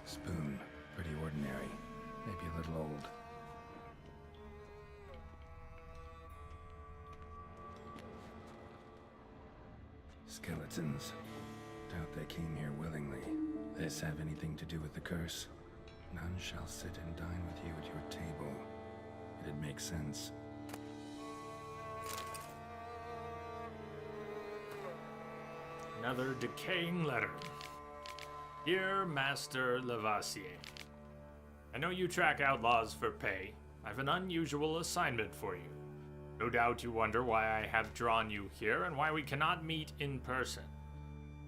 Spoon. Pretty ordinary. Maybe a little old. Skeletons. Doubt they came here willingly. This have anything to do with the curse? None shall sit and dine with you at your table. It'd make sense. Another decaying letter. Dear Master Lavassier, I know you track outlaws for pay. I have an unusual assignment for you. No doubt you wonder why I have drawn you here and why we cannot meet in person.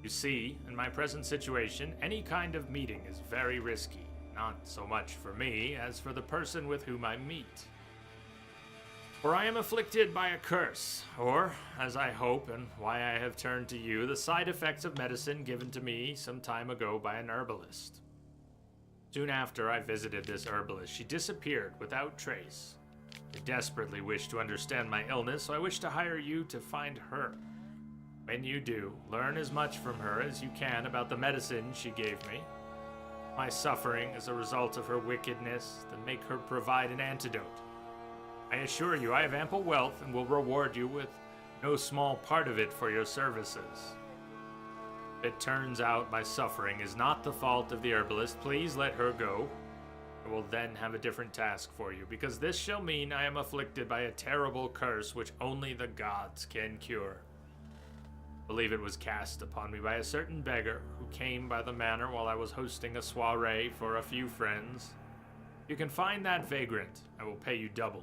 You see, in my present situation, any kind of meeting is very risky. Not so much for me as for the person with whom I meet. For I am afflicted by a curse, or, as I hope and why I have turned to you, the side effects of medicine given to me some time ago by an herbalist. Soon after I visited this herbalist, she disappeared without trace. I desperately wish to understand my illness, so I wish to hire you to find her. When you do, learn as much from her as you can about the medicine she gave me. My suffering is a result of her wickedness, then make her provide an antidote. I assure you I have ample wealth and will reward you with no small part of it for your services. If it turns out my suffering is not the fault of the herbalist, please let her go. I will then have a different task for you, because this shall mean I am afflicted by a terrible curse which only the gods can cure. I believe it was cast upon me by a certain beggar who came by the manor while I was hosting a soiree for a few friends. If you can find that vagrant, I will pay you double.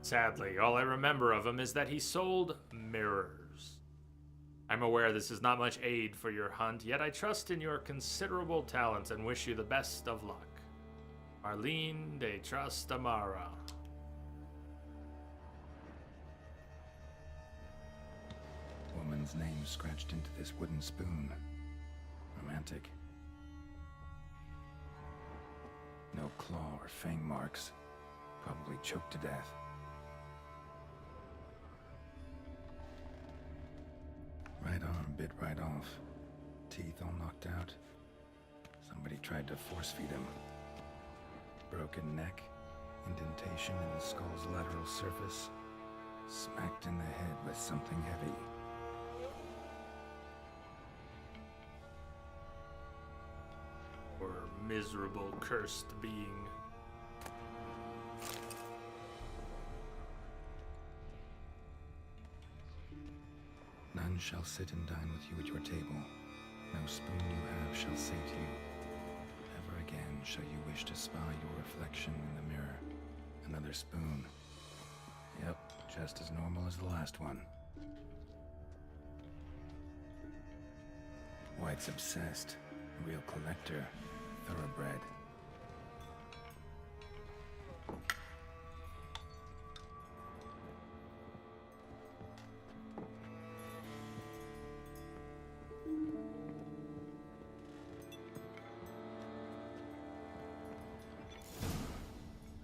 Sadly, all I remember of him is that he sold mirrors. I'm aware this is not much aid for your hunt, yet I trust in your considerable talents and wish you the best of luck. Marlene de Trastamara. Woman's name scratched into this wooden spoon. Romantic. No claw or fang marks. Probably choked to death. Right arm bit right off. Teeth all knocked out. Somebody tried to force feed him. Broken neck. Indentation in the skull's lateral surface. Smacked in the head with something heavy. Or miserable, cursed being. None shall sit and dine with you at your table. No spoon you have shall sate you. Never again shall you wish to spy your reflection in the mirror. Another spoon. Yep, just as normal as the last one. White's obsessed. A real collector. Thoroughbred.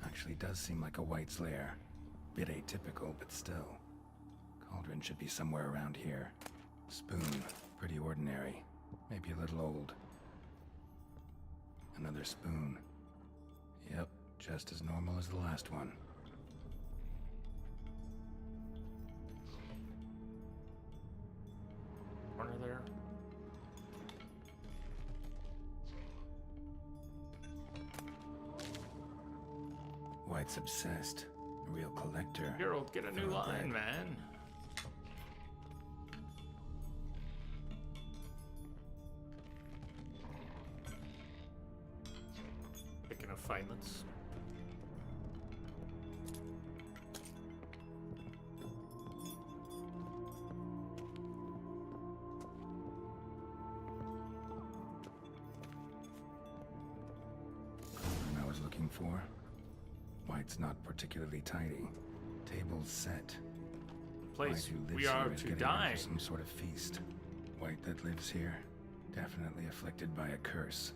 Actually does seem like a White's lair. Bit atypical, but still. Cauldron should be somewhere around here. Spoon, pretty ordinary. Maybe a little old. Another spoon. Yep, just as normal as the last one. Corner there. White's obsessed. A real collector. Geralt, get a new line, man. Picking a fight, let's... I was looking for. White's not particularly tidy. Table's set. Place White who we lives are here is to getting ready dine. for some sort of feast. White that lives here, definitely afflicted by a curse,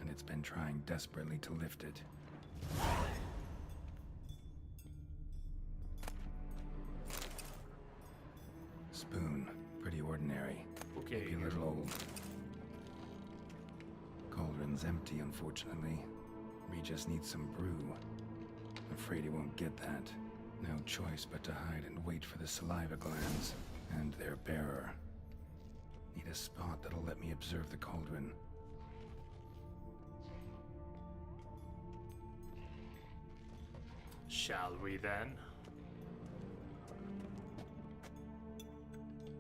and it's been trying desperately to lift it. Spoon, pretty ordinary. Okay. Maybe a little old. Cauldron's empty, unfortunately. We just need some brew. Afraid he won't get that. No choice but to hide and wait for the saliva glands and their bearer. Need a spot that'll let me observe the cauldron. Shall we then?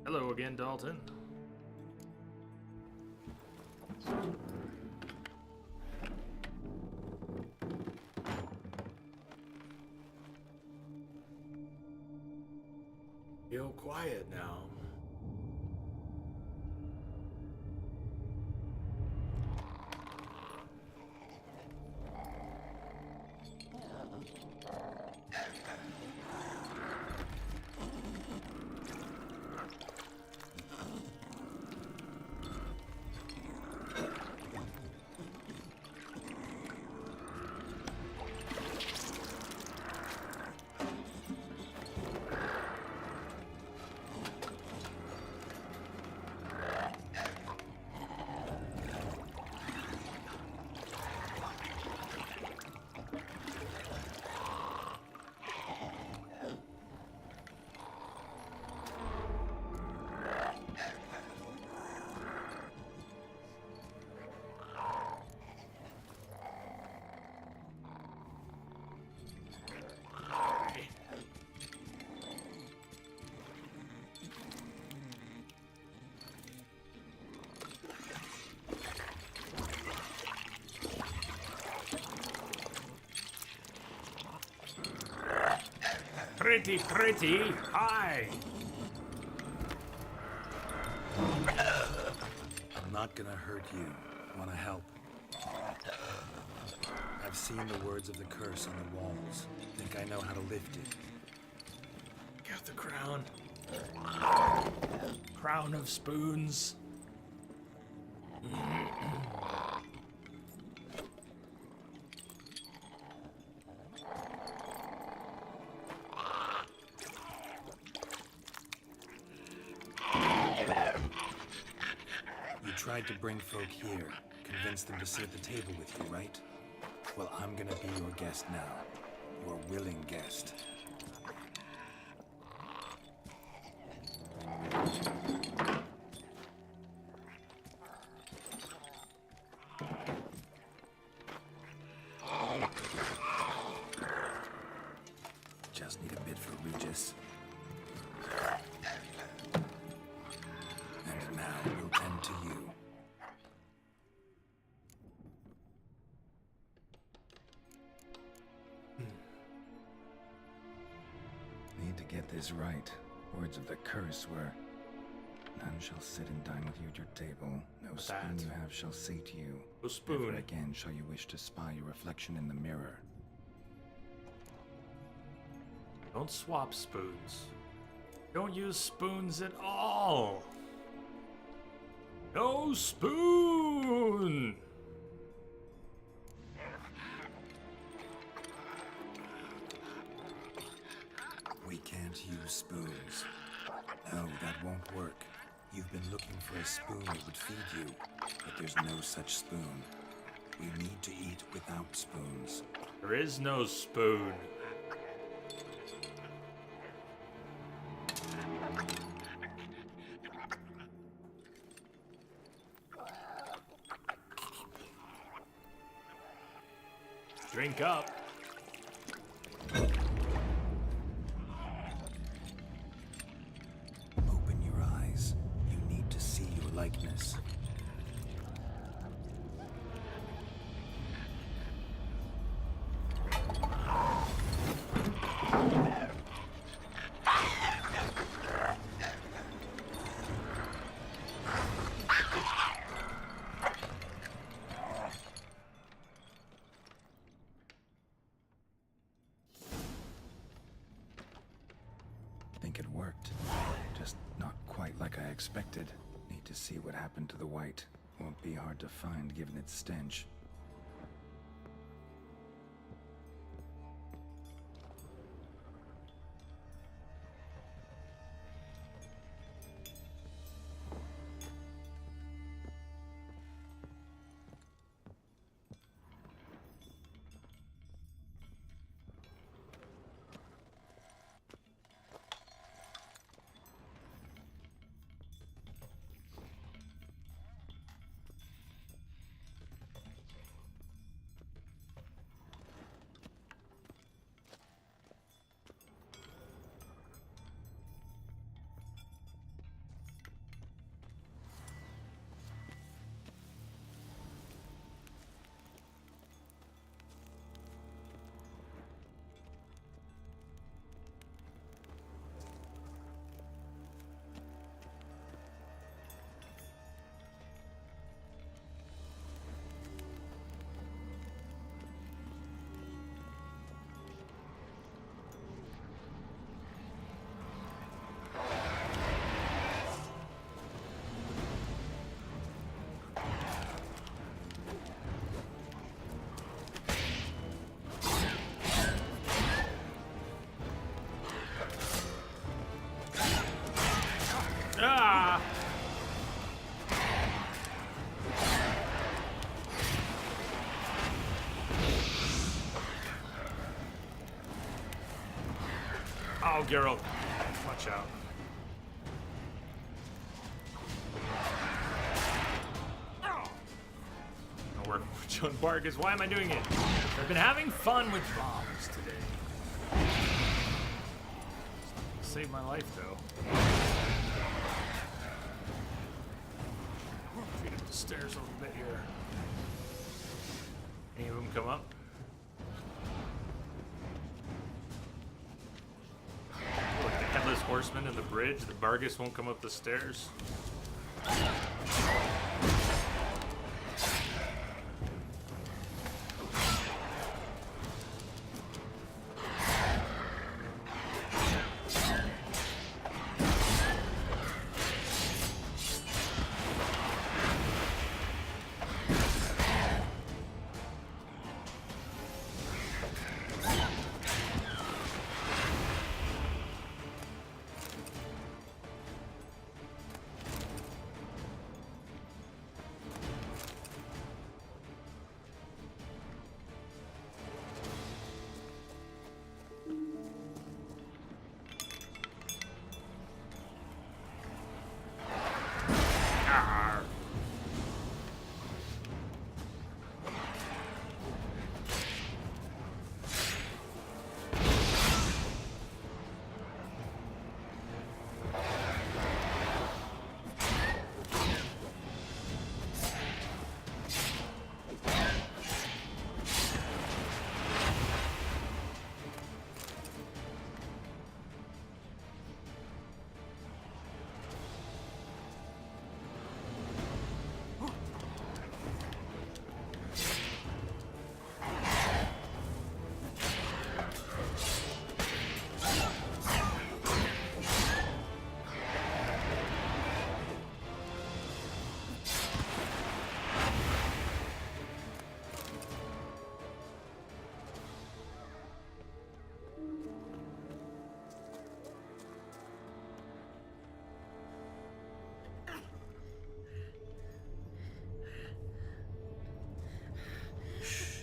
Hello again, Dalton. quiet now. Pretty, hi! I'm not gonna hurt you. Wanna help? I've seen the words of the curse on the walls. Think I know how to lift it. Got the crown. Crown of spoons. You tried to bring folk here, convince them to sit at the table with you, right? Well, I'm gonna be your guest now. Your willing guest. Just need a bit for Regis. And now we'll tend to you. Need to get this right. Words of the curse were, none shall sit and dine with you at your table. No What's spoon that? you have shall say to you. No spoon. Never again shall you wish to spy your reflection in the mirror. Don't swap spoons. Don't use spoons at all. No spoon! We can't use spoons. No, that won't work. You've been looking for a spoon that would feed you, but there's no such spoon. We need to eat without spoons. There is no spoon. Drink up. Open your eyes. You need to see your likeness. Think it worked. Just not quite like I expected. Need to see what happened to the white. Won't be hard to find given its stench. Oh, Geralt. Watch out. I'll work with Joan Bargus. Why am I doing it? I've been having fun with bombs today. Saved my life, though. Feed up the stairs a little bit here. Any of them come up? Oh, like the Headless Horseman and the bridge. The Bargus won't come up the stairs.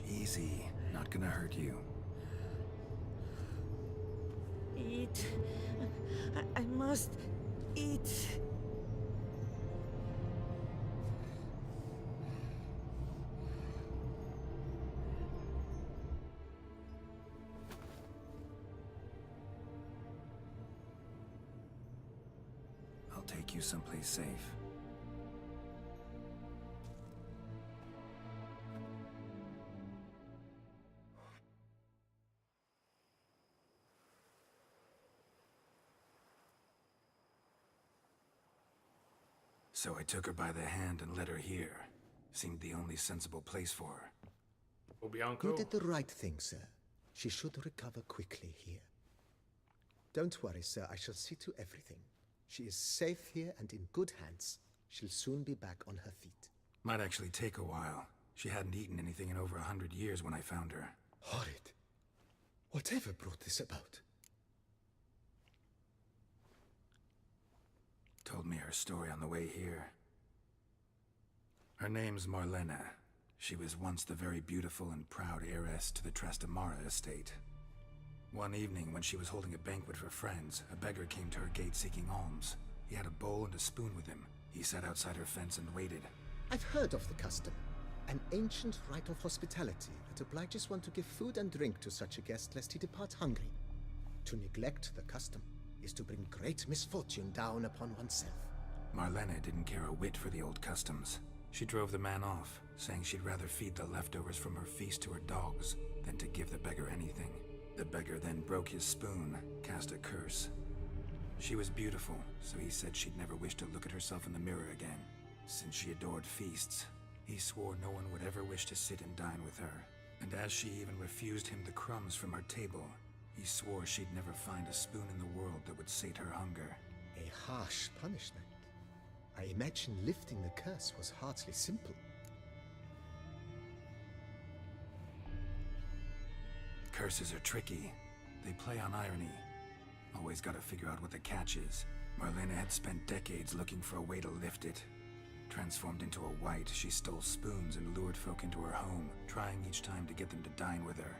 Easy. Not gonna hurt you. Eat. I must eat. I'll take you someplace safe. So I took her by the hand and led her here. Seemed the only sensible place for her. Oh, Bianco. You did the right thing, sir. She should recover quickly here. Don't worry, sir. I shall see to everything. She is safe here and in good hands. She'll soon be back on her feet. Might actually take a while. She hadn't eaten anything in over 100 years when I found her. Horrid. Whatever brought this about? Told me her story on the way here. Her name's Marlena. She was once the very beautiful and proud heiress to the Trastamara estate. One evening, when she was holding a banquet for friends, a beggar came to her gate seeking alms. He had a bowl and a spoon with him. He sat outside her fence and waited. I've heard of the custom. An ancient rite of hospitality that obliges one to give food and drink to such a guest lest he depart hungry. To neglect the custom is to bring great misfortune down upon oneself. Marlena didn't care a whit for the old customs. She drove the man off, saying she'd rather feed the leftovers from her feast to her dogs than to give the beggar anything. The beggar then broke his spoon, cast a curse. She was beautiful, so he said she'd never wish to look at herself in the mirror again. Since she adored feasts, he swore no one would ever wish to sit and dine with her. And as she even refused him the crumbs from her table, he swore she'd never find a spoon in the world that would sate her hunger. A harsh punishment. I imagine lifting the curse was hardly simple. Curses are tricky. They play on irony. Always gotta figure out what the catch is. Marlena had spent decades looking for a way to lift it. Transformed into a wight, she stole spoons and lured folk into her home, trying each time to get them to dine with her.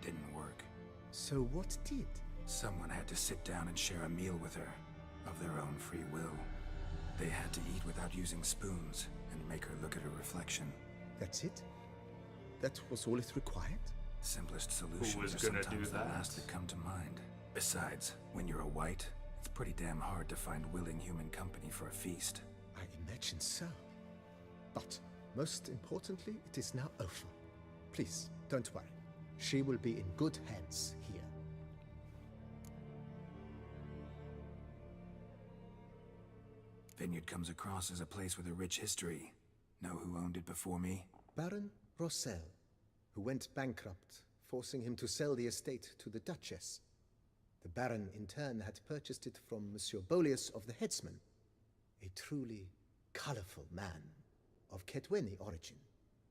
Didn't work. So what did? Someone had to sit down and share a meal with her, of their own free will. They had to eat without using spoons, and make her look at her reflection. That's it? That was all it required? Simplest solutions was are gonna sometimes do the that? last that come to mind. Besides, when you're a white, it's pretty damn hard to find willing human company for a feast. I imagine so. But, most importantly, it is now over. Please, don't worry. She will be in good hands here. Vineyard comes across as a place with a rich history. Know who owned it before me? Baron Rossel, who went bankrupt, forcing him to sell the estate to the Duchess. The Baron, in turn, had purchased it from Monsieur Bolius of the Headsman, a truly colorful man of Kedweni origin.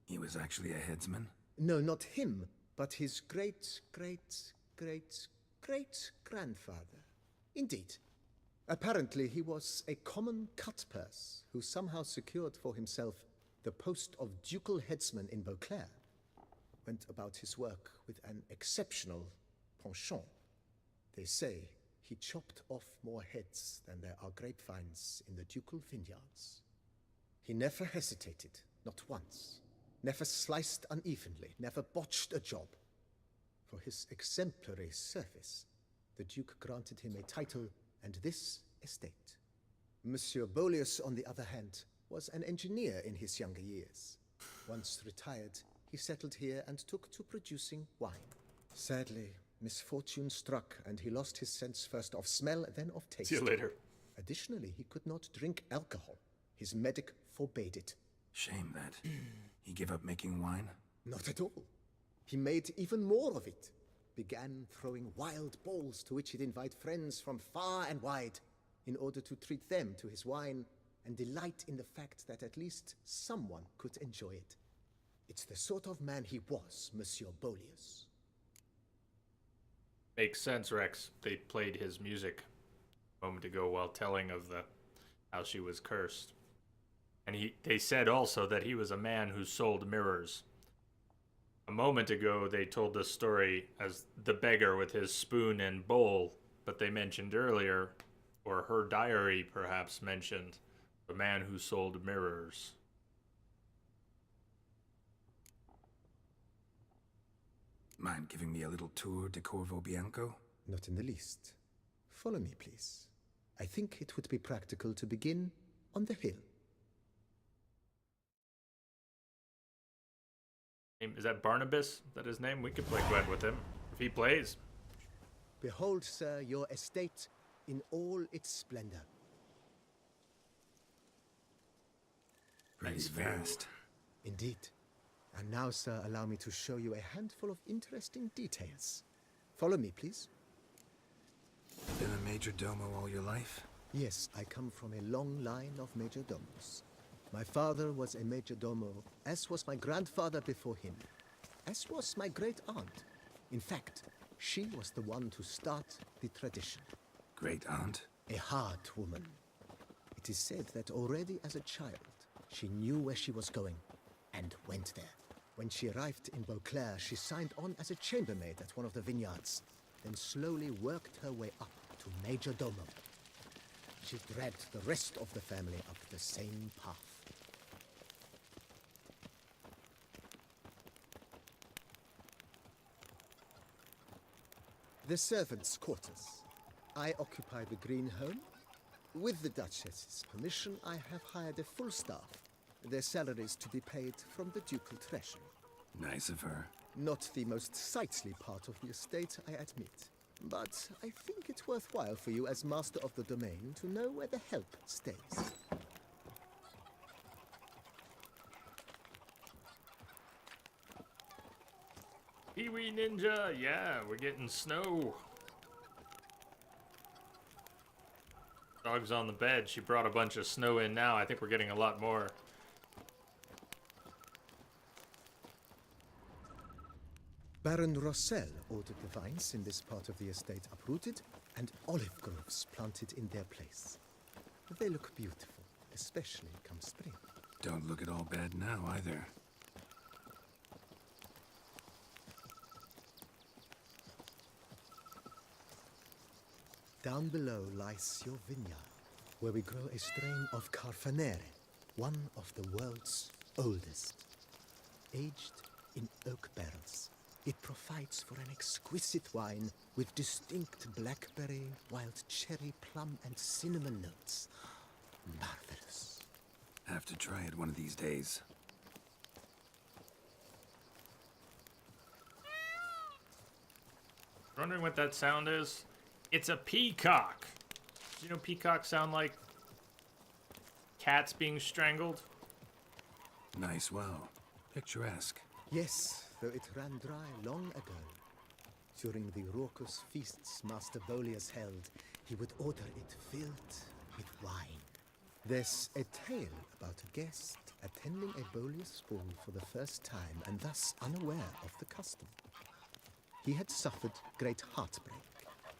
He was actually a headsman? No, not him, but his great-great-great-great-grandfather. Indeed. Apparently, he was a common cut-purse who somehow secured for himself the post of ducal headsman in Beauclair. Went about his work with an exceptional penchant. They say he chopped off more heads than there are grapevines in the ducal vineyards. He never hesitated, not once. Never sliced unevenly, never botched a job. For his exemplary service, the Duke granted him a title and this estate. Monsieur Bolius, on the other hand, was an engineer in his younger years. Once retired, he settled here and took to producing wine. Sadly, misfortune struck and he lost his sense first of smell, then of taste. See you later. Additionally, he could not drink alcohol. His medic forbade it. Shame that. He gave up making wine? Not at all. He made even more of it. Began throwing wild balls to which he'd invite friends from far and wide in order to treat them to his wine and delight in the fact that at least someone could enjoy it. It's the sort of man he was, Monsieur Bolius. Makes sense, Rex. They played his music a moment ago while telling of how she was cursed. And they said also that he was a man who sold mirrors. A moment ago, they told this story as the beggar with his spoon and bowl, but they mentioned earlier, or her diary perhaps mentioned, the man who sold mirrors. Mind giving me a little tour de Corvo Bianco? Not in the least. Follow me, please. I think it would be practical to begin on the hill. Is that Barnabas? Is that his name? We could play Gwent with him, if he plays. Behold, sir, your estate in all its splendor. Pretty Nice view. vast. Indeed. And now, sir, allow me to show you a handful of interesting details. Follow me, please. Been a major domo all your life? Yes, I come from a long line of majordomos. My father was a majordomo, as was my grandfather before him, as was my great-aunt. In fact, she was the one to start the tradition. Great-aunt? A hard woman. It is said that already as a child, she knew where she was going, and went there. When she arrived in Beauclair, she signed on as a chambermaid at one of the vineyards, then slowly worked her way up to majordomo. She dragged the rest of the family up the same path. The servants' quarters. I occupy the green home. With the Duchess's permission, I have hired a full staff. Their salaries to be paid from the ducal treasury. Nice of her. Not the most sightly part of the estate, I admit. But I think it's worthwhile for you as master of the domain to know where the help stays. Pee-wee Ninja, yeah, we're getting snow. Dog's on the bed. She brought a bunch of snow in now. I think we're getting a lot more. Baron Rossel ordered the vines in this part of the estate uprooted and olive groves planted in their place. They look beautiful, especially come spring. Don't look at all bad now, either. Down below lies your vineyard, where we grow a strain of Carfanere, one of the world's oldest. Aged in oak barrels, it provides for an exquisite wine with distinct blackberry, wild cherry, plum, and cinnamon notes. Marvelous. Have to try it one of these days. Wondering what that sound is? It's a peacock. Do you know peacocks sound like cats being strangled? Nice well. Picturesque. Yes, though it ran dry long ago. During the raucous feasts Master Bolius held, he would order it filled with wine. There's a tale about a guest attending a Bolius ball for the first time and thus unaware of the custom. He had suffered great heartbreak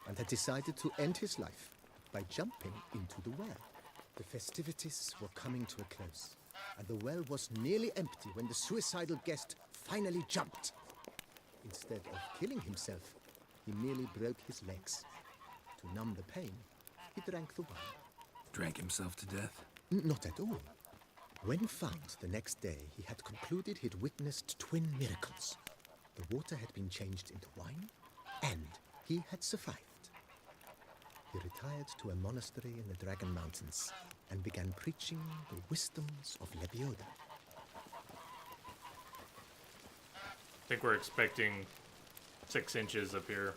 and had decided to end his life by jumping into the well. The festivities were coming to a close, and the well was nearly empty when the suicidal guest finally jumped. Instead of killing himself, he merely broke his legs. To numb the pain, he drank the wine. Drank himself to death? Not at all. When found the next day, he had concluded he'd witnessed twin miracles. The water had been changed into wine, and he had survived. He retired to a monastery in the Dragon Mountains and began preaching the wisdoms of Lebioda. I think we're expecting 6 inches up here.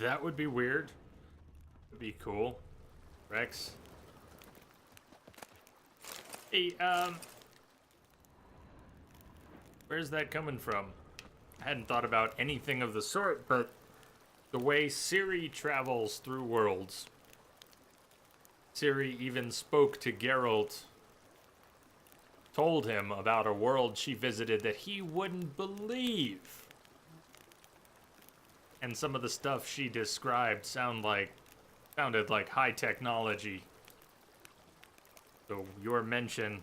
That would be weird. Would be cool. Rex. Hey, where's that coming from? I hadn't thought about anything of the sort, but the way Ciri travels through worlds. Ciri even spoke to Geralt, told him about a world she visited that he wouldn't believe. And some of the stuff she described sounded like high technology. So your mention,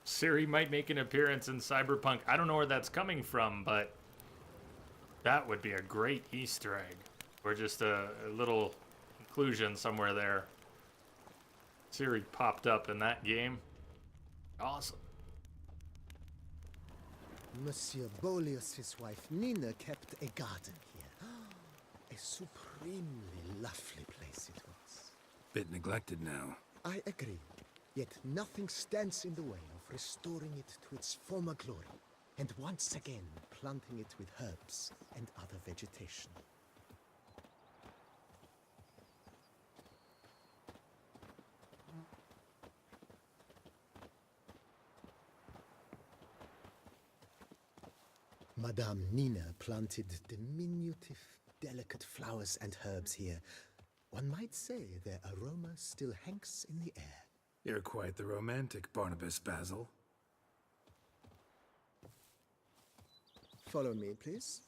Ciri might make an appearance in Cyberpunk. I don't know where that's coming from, but that would be a great Easter egg. Or just a little inclusion somewhere there. Ciri popped up in that game. Awesome. Monsieur Bolius, his wife Nina, kept a garden here. A supremely lovely place it was. Bit neglected now. I agree. Yet nothing stands in the way of restoring it to its former glory, and once again planting it with herbs and other vegetation. Madame Nina planted diminutive, delicate flowers and herbs here. One might say their aroma still hangs in the air. You're quite the romantic, Barnabas Basil. Follow me, please.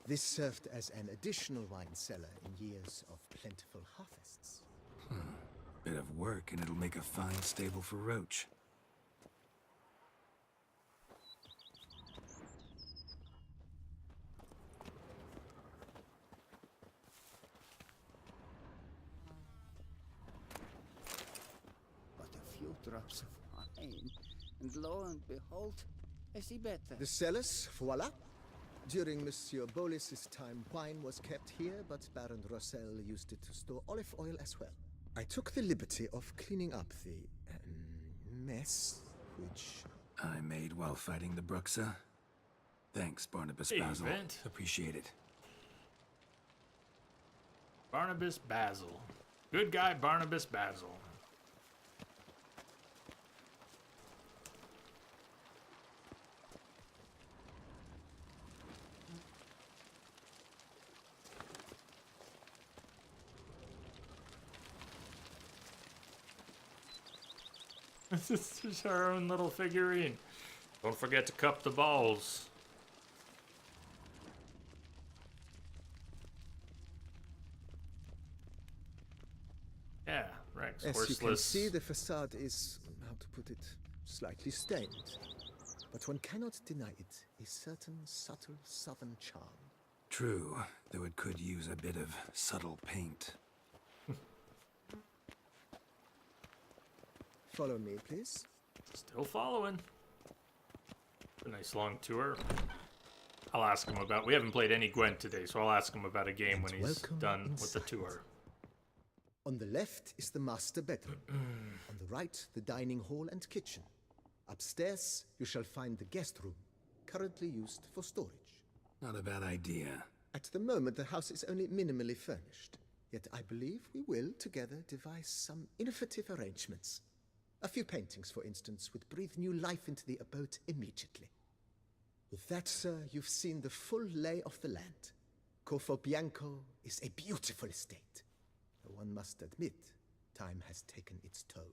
This served as an additional wine cellar in years of plentiful harvests. Bit of work and it'll make a fine stable for Roach. But a few drops of wine, and lo and behold, I see better. The cellars, voila. During Monsieur Bolis's time, wine was kept here, but Baron Rossel used it to store olive oil as well. I took the liberty of cleaning up the mess, which I made while fighting the Bruxa. Thanks, Barnabas Hey, Basil. Vent. Appreciate it. Barnabas Basil. Good guy Barnabas Basil. This is just our own little figurine. Don't forget to cup the balls. Yeah, Rex, As horseless. you can see, the facade is, how to put it, slightly stained. But one cannot deny it a certain subtle southern charm. True, though it could use a bit of subtle paint. Follow me, please. Still following. A nice long tour. I'll ask him about. We haven't played any Gwent today, so I'll ask him about a game when he's done with the tour. On the left is the master bedroom. On the right, the dining hall and kitchen. Upstairs, you shall find the guest room, currently used for storage. Not a bad idea. At the moment, the house is only minimally furnished. Yet I believe we will, together, devise some innovative arrangements. A few paintings, for instance, would breathe new life into the abode immediately. With that, sir, you've seen the full lay of the land. Corfo Bianco is a beautiful estate. Though one must admit, time has taken its toll.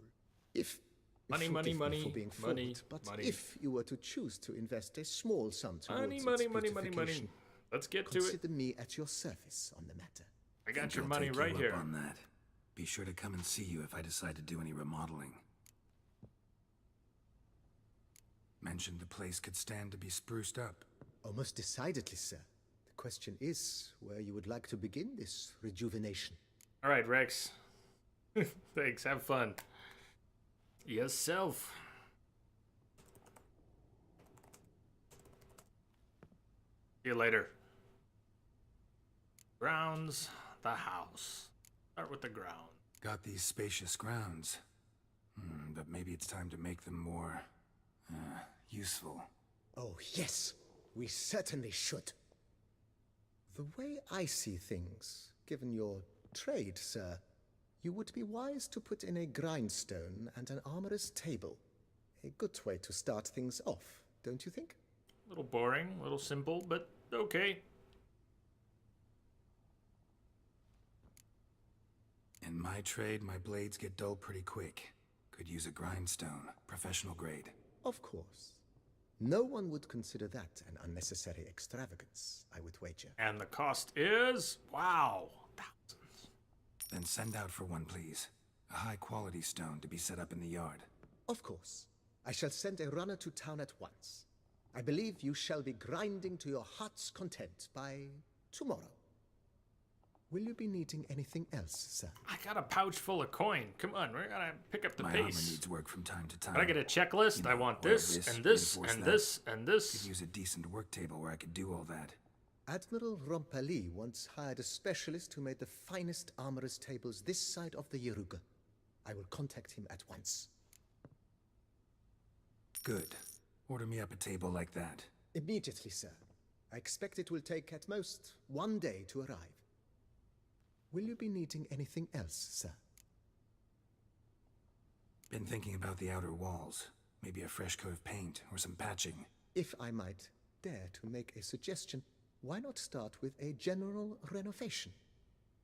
Money, forgive money, me for money, being money, forward, but money. if you were to choose to invest a small sum towards Money, its money, money, money, beautification, money. Let's get to it. consider me at your service on the matter. I got Think your I'll money take right you here. up on that. Be sure to come and see you if I decide to do any remodeling. Mentioned the place could stand to be spruced up. Oh, most decidedly, sir. The question is where you would like to begin this rejuvenation. All right, Rex. Thanks. Have fun. Yourself. See you later. Grounds, the house. Start with the ground. Got these spacious grounds. But maybe it's time to make them more, useful. Oh, yes. We certainly should. The way I see things, given your trade, sir, you would be wise to put in a grindstone and an armorer's table. A good way to start things off, don't you think? A little boring, a little simple, but okay. In my trade, my blades get dull pretty quick. Could use a grindstone, professional grade. Of course. No one would consider that an unnecessary extravagance, I would wager. And the cost is, wow, thousands. Then send out for one, please. A high-quality stone to be set up in the yard. Of course. I shall send a runner to town at once. I believe you shall be grinding to your heart's content by tomorrow. Will you be needing anything else, sir? I got a pouch full of coin. Come on, we're gonna pick up the My armor pace. needs work from time to time. Can I get a checklist? You know, I want where this, and this, reinforce and that. this, and Could this. use a decent work table where I could do all that. Admiral Rompali once hired a specialist who made the finest armorer's tables this side of the Yeruga. I will contact him at once. Good. Order me up a table like that. Immediately, sir. I expect it will take at most 1 day to arrive. Will you be needing anything else, sir? Been thinking about the outer walls. Maybe a fresh coat of paint or some patching. If I might dare to make a suggestion, why not start with a general renovation?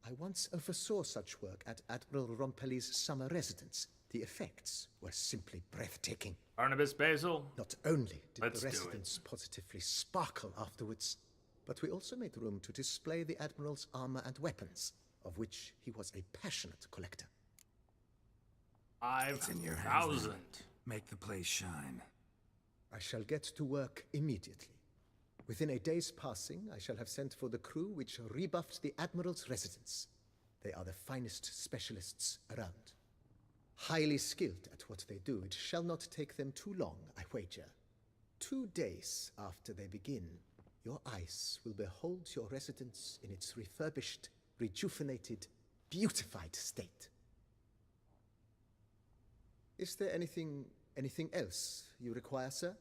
I once oversaw such work at Admiral Rompeli's summer residence. The effects were simply breathtaking. Barnabas Basil. Not only did Let's the do it. residence positively sparkle afterwards, but we also made room to display the Admiral's armor and weapons, of which he was a passionate collector. It's in your hands, then. 5,000. Make the place shine. I shall get to work immediately. Within a day's passing, I shall have sent for the crew which rebuffed the Admiral's residence. They are the finest specialists around. Highly skilled at what they do, it shall not take them too long, I wager. 2 days after they begin, your eyes will behold your residence in its refurbished, rejuvenated, beautified state. Is there anything else you require, sir?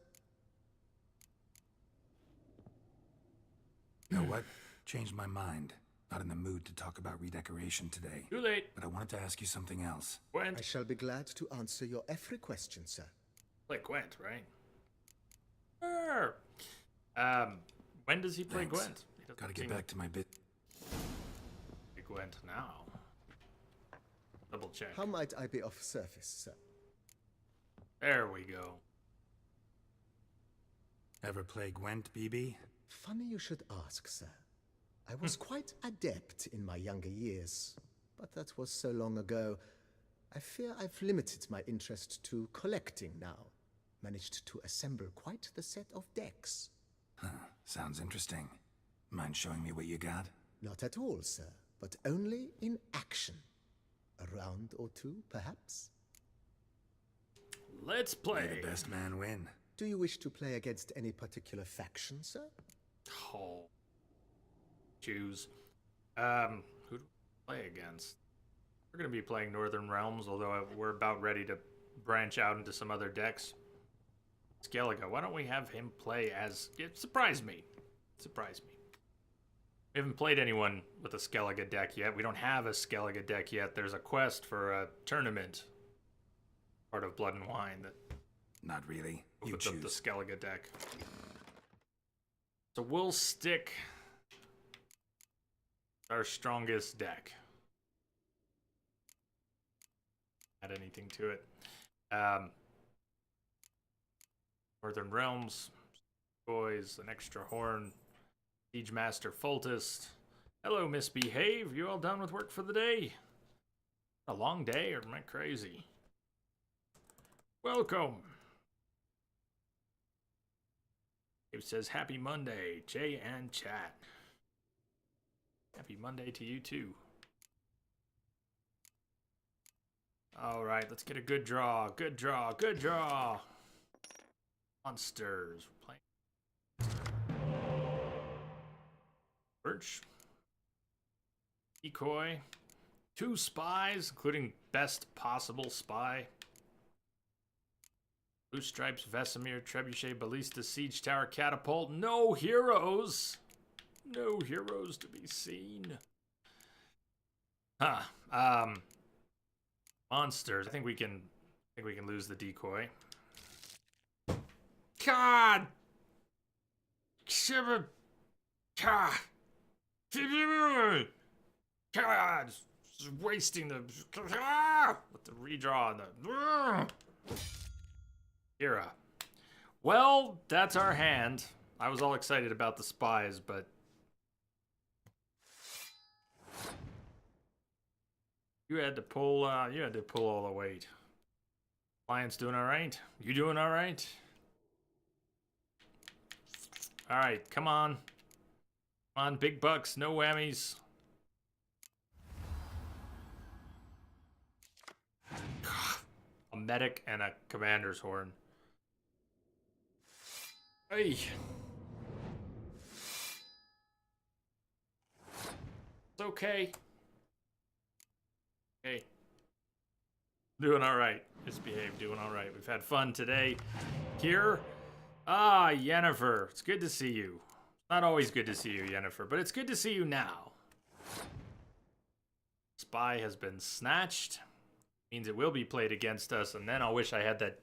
Know what? Changed my mind. Not in the mood to talk about redecoration today. Too late. But I wanted to ask you something else. Gwent. I shall be glad to answer your every question, sir. Play Gwent, right? Sure. When does he play Thanks. Gwent? He doesn't Gotta get seem back to my bit. play Gwent now. Double check. How might I be of service, sir? There we go. Ever play Gwent, BB? Funny you should ask, sir. I was quite adept in my younger years, but that was so long ago. I fear I've limited my interest to collecting now. Managed to assemble quite the set of decks. Huh, sounds interesting. Mind showing me what you got? Not at all, sir, but only in action. A round or two, perhaps? Let's May play. the best man win. Do you wish to play against any particular faction, sir? Oh. Choose. Who do we play against? We're going to be playing Northern Realms, although we're about ready to branch out into some other decks. Skellige, why don't we have him play as... It surprised me. Surprised me. We haven't played anyone with a Skellige deck yet. We don't have a Skellige deck yet. There's a quest for a tournament. Part of Blood and Wine that Not really. You opens up choose. the Skellige deck. So we'll stick our strongest deck. Add anything to it. Northern Realms, boys, an extra horn, Siege Master Fultist. Hello, Misbehave. You all done with work for the day? A long day, or am I crazy? Welcome. It says Happy Monday, Jay and chat. Happy Monday to you too. All right, let's get a good draw. Good draw. Good draw. Monsters. We're playing. Birch. Decoy. 2 spies, including best possible spy. Blue Stripes, Vesemir, Trebuchet, Ballista, Siege Tower, Catapult. No heroes. No heroes to be seen. Huh. Monsters. I think we can lose the decoy. God. Shiver. God. God. Just wasting the with the redraw and the Hira. Well, that's our hand. I was all excited about the spies, but you had to pull all the weight. Lions doing all right? You doing all right? All right, come on. Come on, big bucks, no whammies. A medic and a commander's horn. Hey. It's okay. Hey. Doing all right. Misbehave, doing all right. We've had fun today. Here. Ah, Yennefer. It's good to see you. Not always good to see you, Yennefer, but it's good to see you now. Spy has been snatched. Means it will be played against us, and then I'll wish I had that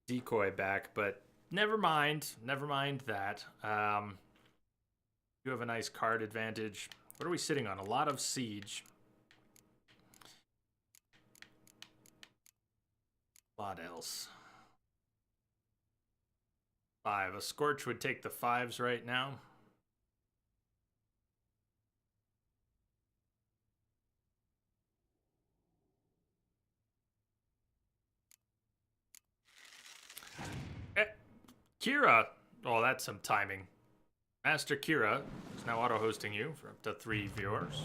decoy back, but never mind. Never mind that. You have a nice card advantage. What are we sitting on? A lot of siege. What else? 5. A Scorch would take the 5s right now. Kira. Oh, that's some timing. Master Kira is now auto-hosting you for up to 3 viewers.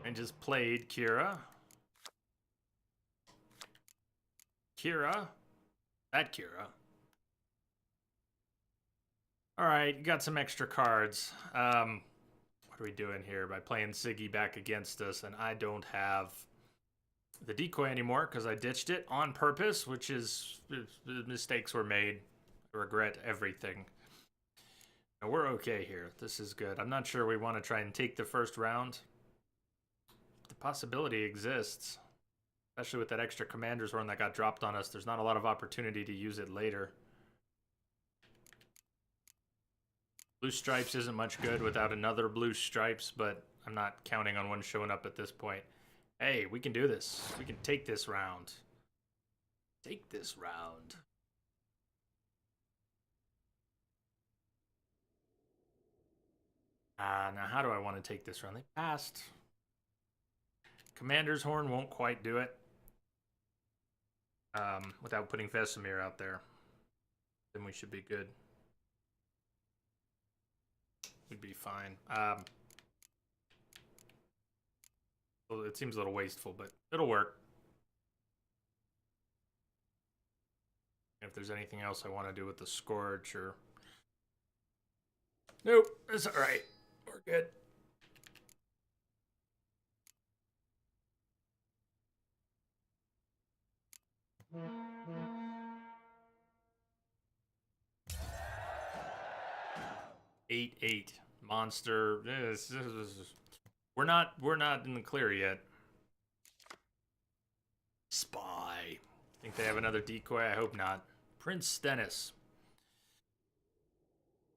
And just played Kira. Kira. That Kira. Alright, you got some extra cards. What are we doing here by playing Siggy back against us? And I don't have the decoy anymore because I ditched it on purpose, which is... mistakes were made. I regret everything. We're okay here. This is good. I'm not sure we want to try and take the first round. The possibility exists. Especially with that extra commander's horn that got dropped on us. There's not a lot of opportunity to use it later. Blue stripes isn't much good without another blue stripes, but I'm not counting on one showing up at this point. Hey, we can do this. We can take this round. Take this round. Now how do I want to take this round? They passed. Commander's horn won't quite do it. Without putting Vesemir out there. Then we should be good. We'd be fine. Well, it seems a little wasteful, but it'll work. If there's anything else I want to do with the Scourge or... Nope, that's alright. We're good. Eight monster. We're not in the clear yet. Spy. Think they have another decoy? I hope not. Prince Stennis.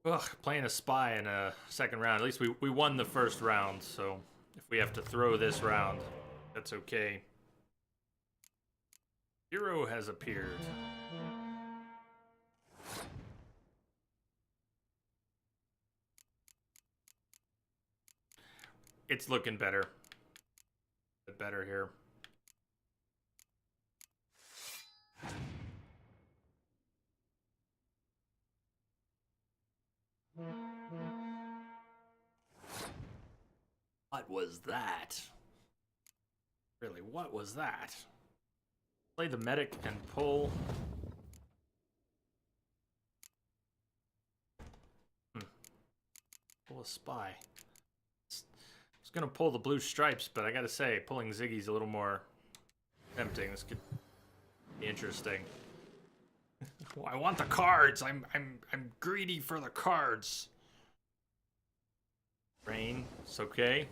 Ugh, playing a spy in a second round. At least we won the first round, so if we have to throw this round, that's okay. Hero has appeared. It's looking better. A bit better here. What was that? Really, what was that? Play the medic and pull. Pull a spy. I was gonna pull the blue stripes, but I gotta say, pulling Ziggy's a little more tempting. This could be interesting. Well, I want the cards. I'm greedy for the cards. Rain, it's okay.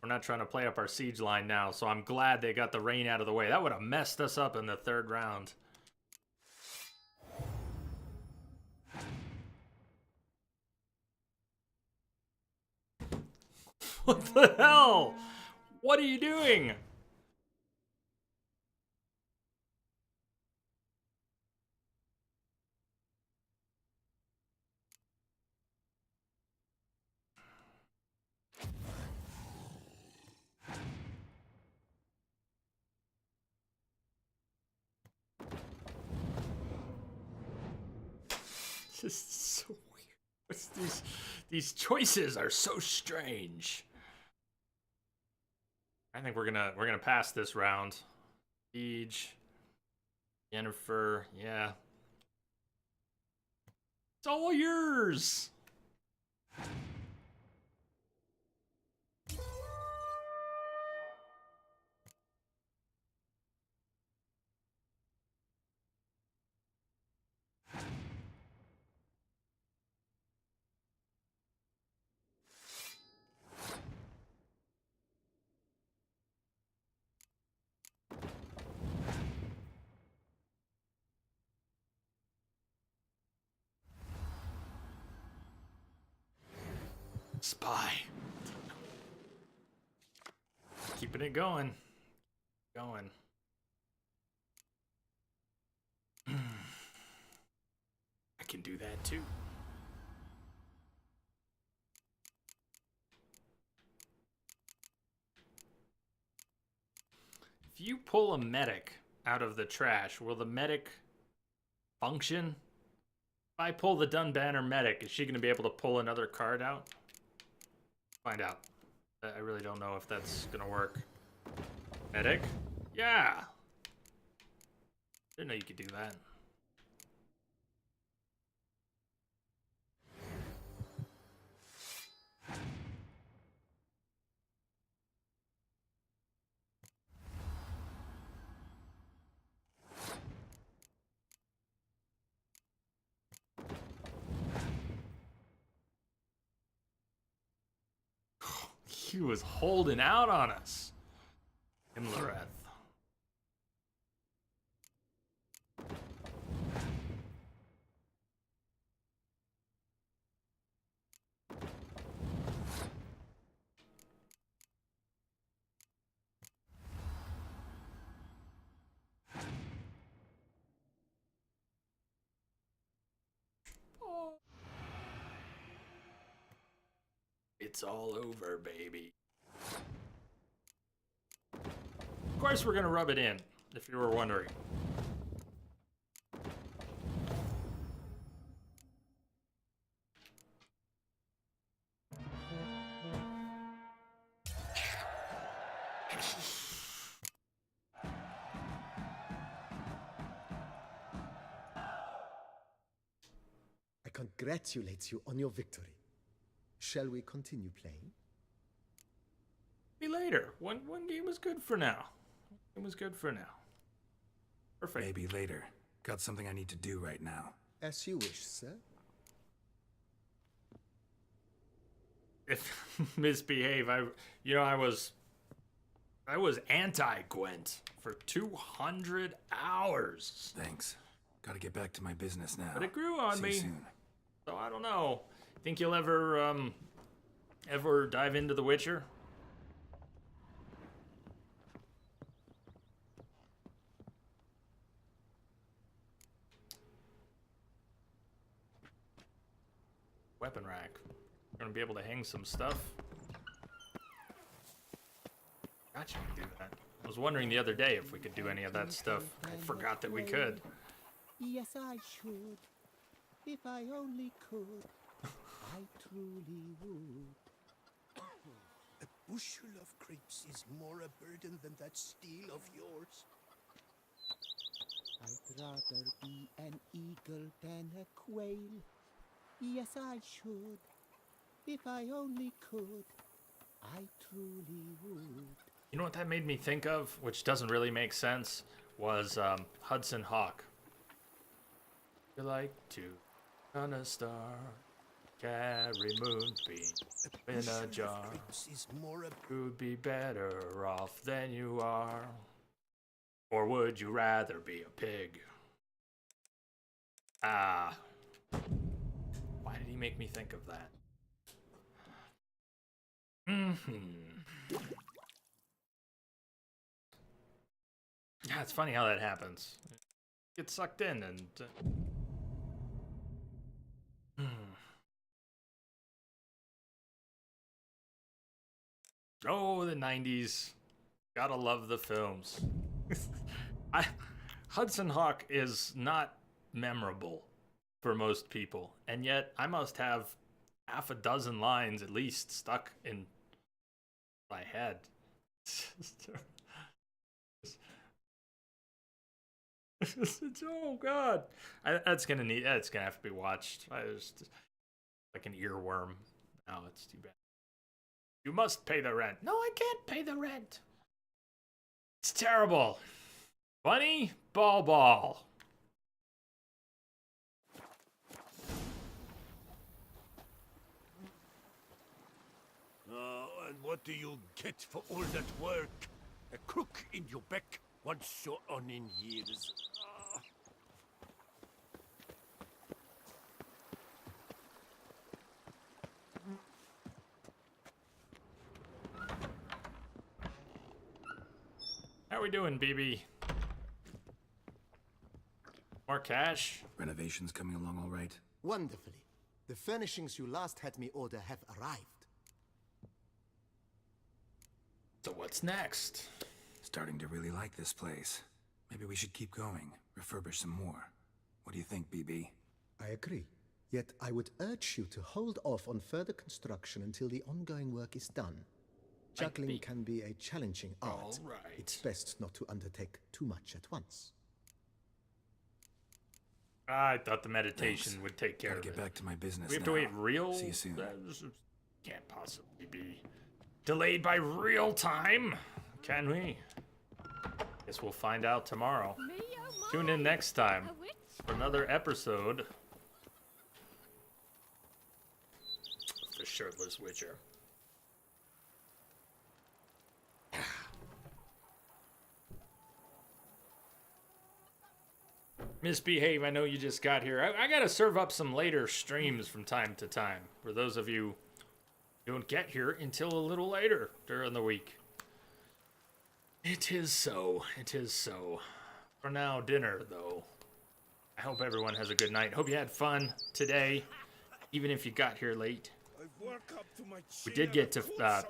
We're not trying to play up our siege line now, so I'm glad they got the rain out of the way. That would have messed us up in the third round. What the hell? What are you doing? This is so weird. These choices are so strange. I think we're gonna pass this round. Siege, Jennifer, yeah. It's all yours. Spy. Keeping it going. Going. I can do that too. If you pull a medic out of the trash, will the medic function? If I pull the Dunbanner medic, is she going to be able to pull another card out? Find out. I really don't know if that's gonna work. Medic? Yeah! Didn't know you could do that. he was holding out on us. Imlereth. It's all over, baby. Of course, we're gonna rub it in, if you were wondering. I congratulate you on your victory. Shall we continue playing? Maybe later. One game was good for now. It was good for now. Perfect. Maybe later. Got something I need to do right now. As you wish, sir. If misbehave, I was anti-Gwent for 200 hours. Thanks. Gotta get back to my business now. But it grew on See me. you soon. So I don't know. Think you'll ever dive into The Witcher? Weapon rack. Gonna be able to hang some stuff. Gotcha, we can do that. I was wondering the other day if we could do any of that stuff. I forgot that we could. Yes, I should. If I only could. I truly would. A bushel of grapes is more a burden than that steel of yours. I'd rather be an eagle than a quail. Yes, I should. If I only could. I truly would. You know what that made me think of, which doesn't really make sense, was Hudson Hawk. You like to on a star, carry moonbeam in a jar. Is more a Who'd be better off than you are? Or would you rather be a pig? Ah. Why did he make me think of that? Yeah, it's funny how that happens. Get sucked in and... Oh, the 90s. Gotta love the films. Hudson Hawk is not memorable for most people, and yet I must have half a dozen lines at least stuck in my head. Oh God, that's gonna have to be watched. I just like an earworm. Oh, it's too bad. You must pay the rent. No, I can't pay the rent. It's terrible. Bunny, ball. and what do you get for all that work? A crook in your back once so on in years. How we doing, BB? More cash? Renovations coming along all right? Wonderfully. The furnishings you last had me order have arrived. So what's next? Starting to really like this place. Maybe we should keep going, refurbish some more. What do you think, BB? I agree. Yet I would urge you to hold off on further construction until the ongoing work is done. Juggling can be a challenging art. All right. It's best not to undertake too much at once. I thought the meditation would take care Gotta of get it. back to my business We have now. to wait real... See you soon. This can't possibly be delayed by real time, can we? Guess we'll find out tomorrow. Tune in next time for another episode of The Shirtless Witcher. Misbehave, I know you just got here. I gotta serve up some later streams from time to time. For those of you who don't get here until a little later during the week. It is so. It is so. For now, dinner, though. I hope everyone has a good night. Hope you had fun today, even if you got here late. We did get to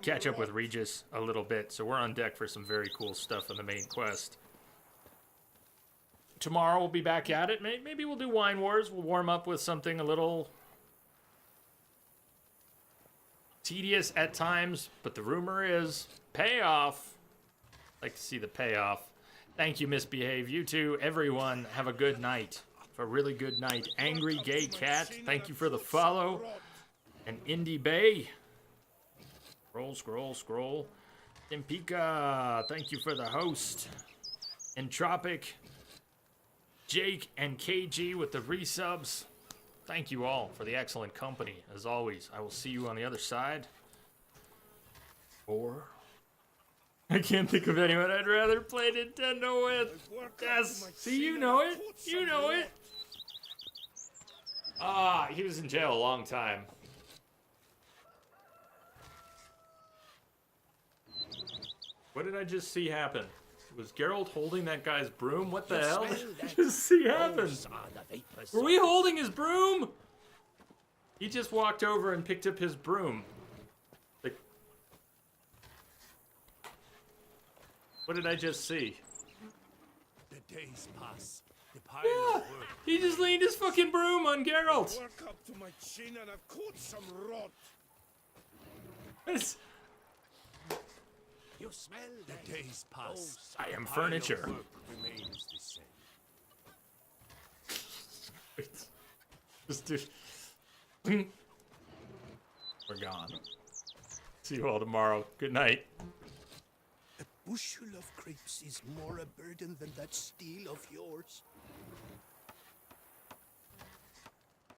catch up with Regis a little bit, so we're on deck for some very cool stuff on the main quest. Tomorrow we'll be back at it. Maybe we'll do Wine Wars. We'll warm up with something a little tedious at times, but the rumor is payoff. I'd like to see the payoff. Thank you, Misbehave. You too, everyone. Have a good night. Have a really good night. Angry Gay Cat, thank you for the follow. And Indie Bay. Scroll, scroll, scroll. Impika, thank you for the host. Entropic. Jake and KG with the resubs. Thank you all for the excellent company. As always, I will see you on the other side. Or I can't think of anyone I'd rather play Nintendo with. Yes, see, you know it. You know it. Ah, he was in jail a long time. What did I just see happen? Was Geralt holding that guy's broom? What the hell did I just see happen? Were we holding his broom? He just walked over and picked up his broom. Like, what did I just see? The days pass. The pile Yeah, of work. he just leaned his fucking broom on Geralt. Work up to my chin and I've caught some rot. It's- You smell The days pass. I am The pile of furniture. work remains the same. Just do. We're gone. See you all tomorrow. Good night. A bushel of grapes is more a burden than that steel of yours.